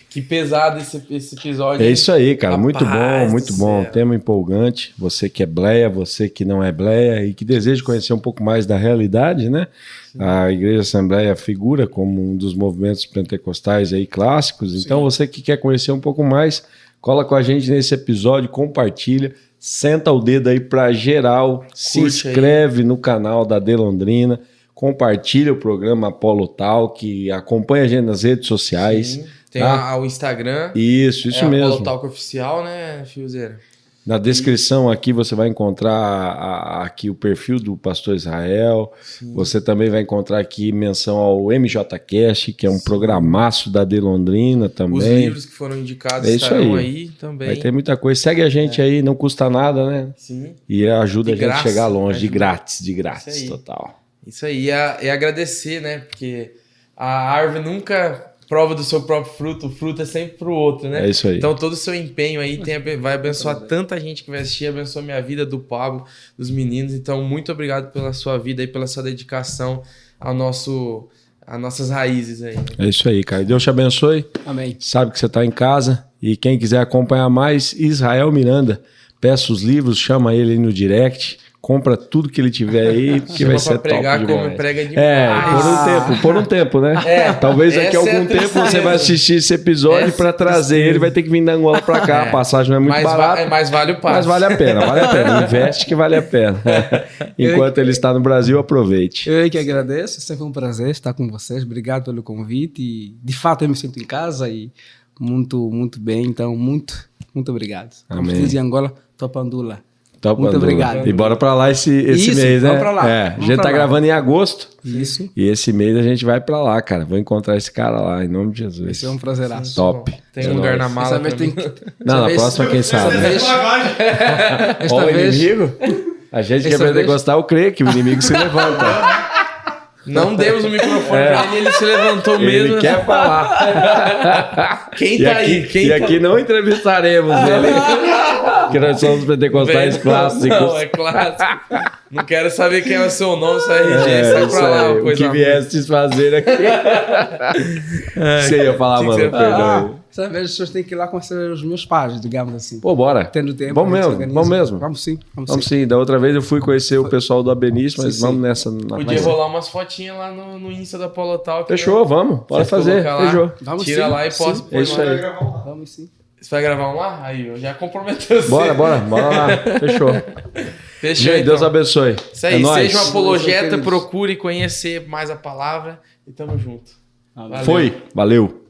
Que pesado esse episódio. É isso aí, cara. Rapaz, muito bom. Tema empolgante. Você que é bleia, você que não é bleia e que deseja conhecer um pouco mais da realidade, né? Sim. A Igreja Assembleia figura como um dos movimentos pentecostais aí clássicos. Sim. Então, você que quer conhecer um pouco mais, cola com a gente nesse episódio, compartilha, senta o dedo aí pra geral, se inscreve aí no canal da De Londrina, compartilha o programa Apollo Talk, acompanha a gente nas redes sociais. Sim. Tem o Instagram. Isso mesmo. Apollo Talk Oficial, né, Fiozeira? Na descrição aqui você vai encontrar aqui o perfil do Pastor Israel. Sim. Você também vai encontrar aqui menção ao MJCast, que é um programaço da De Londrina também. Os livros que foram indicados estarão aí também. Vai ter muita coisa. Segue a gente aí, não custa nada, né? Sim. E ajuda a gente a chegar longe, de grátis, total. Isso aí, e agradecer, né? Porque a árvore nunca prova do seu próprio fruto, o fruto é sempre pro outro, né? É isso aí. Então todo o seu empenho aí vai abençoar tanta gente que vai assistir, abençoa minha vida, do Pablo, dos meninos. Então muito obrigado pela sua vida e pela sua dedicação ao nosso as nossas raízes aí. Né? É isso aí, cara. Deus te abençoe. Amém. Sabe que você está em casa. E quem quiser acompanhar mais, Israel Miranda, peça os livros, chama ele aí no direct. Compra tudo que ele tiver aí, que vai ser pregar top como demais. prega demais. Por um tempo, né? Talvez daqui a algum tempo você vai assistir esse episódio para trazer ele, vai ter que vir da Angola para cá, a passagem não é muito barata. Mas vale o passo. Mas vale a pena. Investe que vale a pena. Enquanto ele está no Brasil, aproveite. Eu que agradeço, sempre um prazer estar com vocês, obrigado pelo convite e de fato eu me sinto em casa e muito, muito bem, então muito obrigado. Amém. Como diz em Angola, Topandula. Top, Muito obrigado. E bora pra lá esse Isso, mês, né? vamos pra lá. A Vamos gente pra tá lá. gravando em agosto. Isso. E esse mês a gente vai pra lá, cara. Vou encontrar esse cara lá, em nome de Jesus. Esse é um prazeraço. Top. Tem um lugar na mala. Essa vez pra mim. tem que... Não, na vez- próxima, quem sabe. né? Esta Ó, o vez... inimigo. A gente que é Essa vez- pentecostal crê que o inimigo se levanta. Não demos o microfone pra ele se levantou mesmo. Ele quer falar. Quem E tá aqui, aí? Quem e tá aqui não entrevistaremos ele. Porque nós somos pentecostais clássicos. Não, é clássico. Não quero saber quem é o seu nome, seu RG, sai isso pra lá. aí. O Coisa que viestes fazer aqui. Você ia falar, que mano, você ia falar? perdão. Essa vez as pessoas têm que ir lá conhecer os meus pais, digamos assim. Pô, bora. Tendo tempo. Vamos a gente se mesmo, organiza. vamos mesmo. Vamos sim. Vamos sim. Da outra vez eu fui conhecer o pessoal do Abenis, mas Sim, vamos sim. nessa. Podia rolar umas fotinhas lá no Insta da Polo Talk. Fechou, vamos. Bora Você fazer. coloca lá, Fechou. Vamos Tira sim, lá e sim. posta. É isso aí. Vamos sim. Você vai gravar um lá? Aí, eu já comprometeu você. Bora lá. Fechou. Fechou, Gente, então. Deus abençoe. Isso aí, É nóis. seja um apologeta, Deus abençoe. procure conhecer mais a palavra e tamo junto. Amém. Foi. Valeu.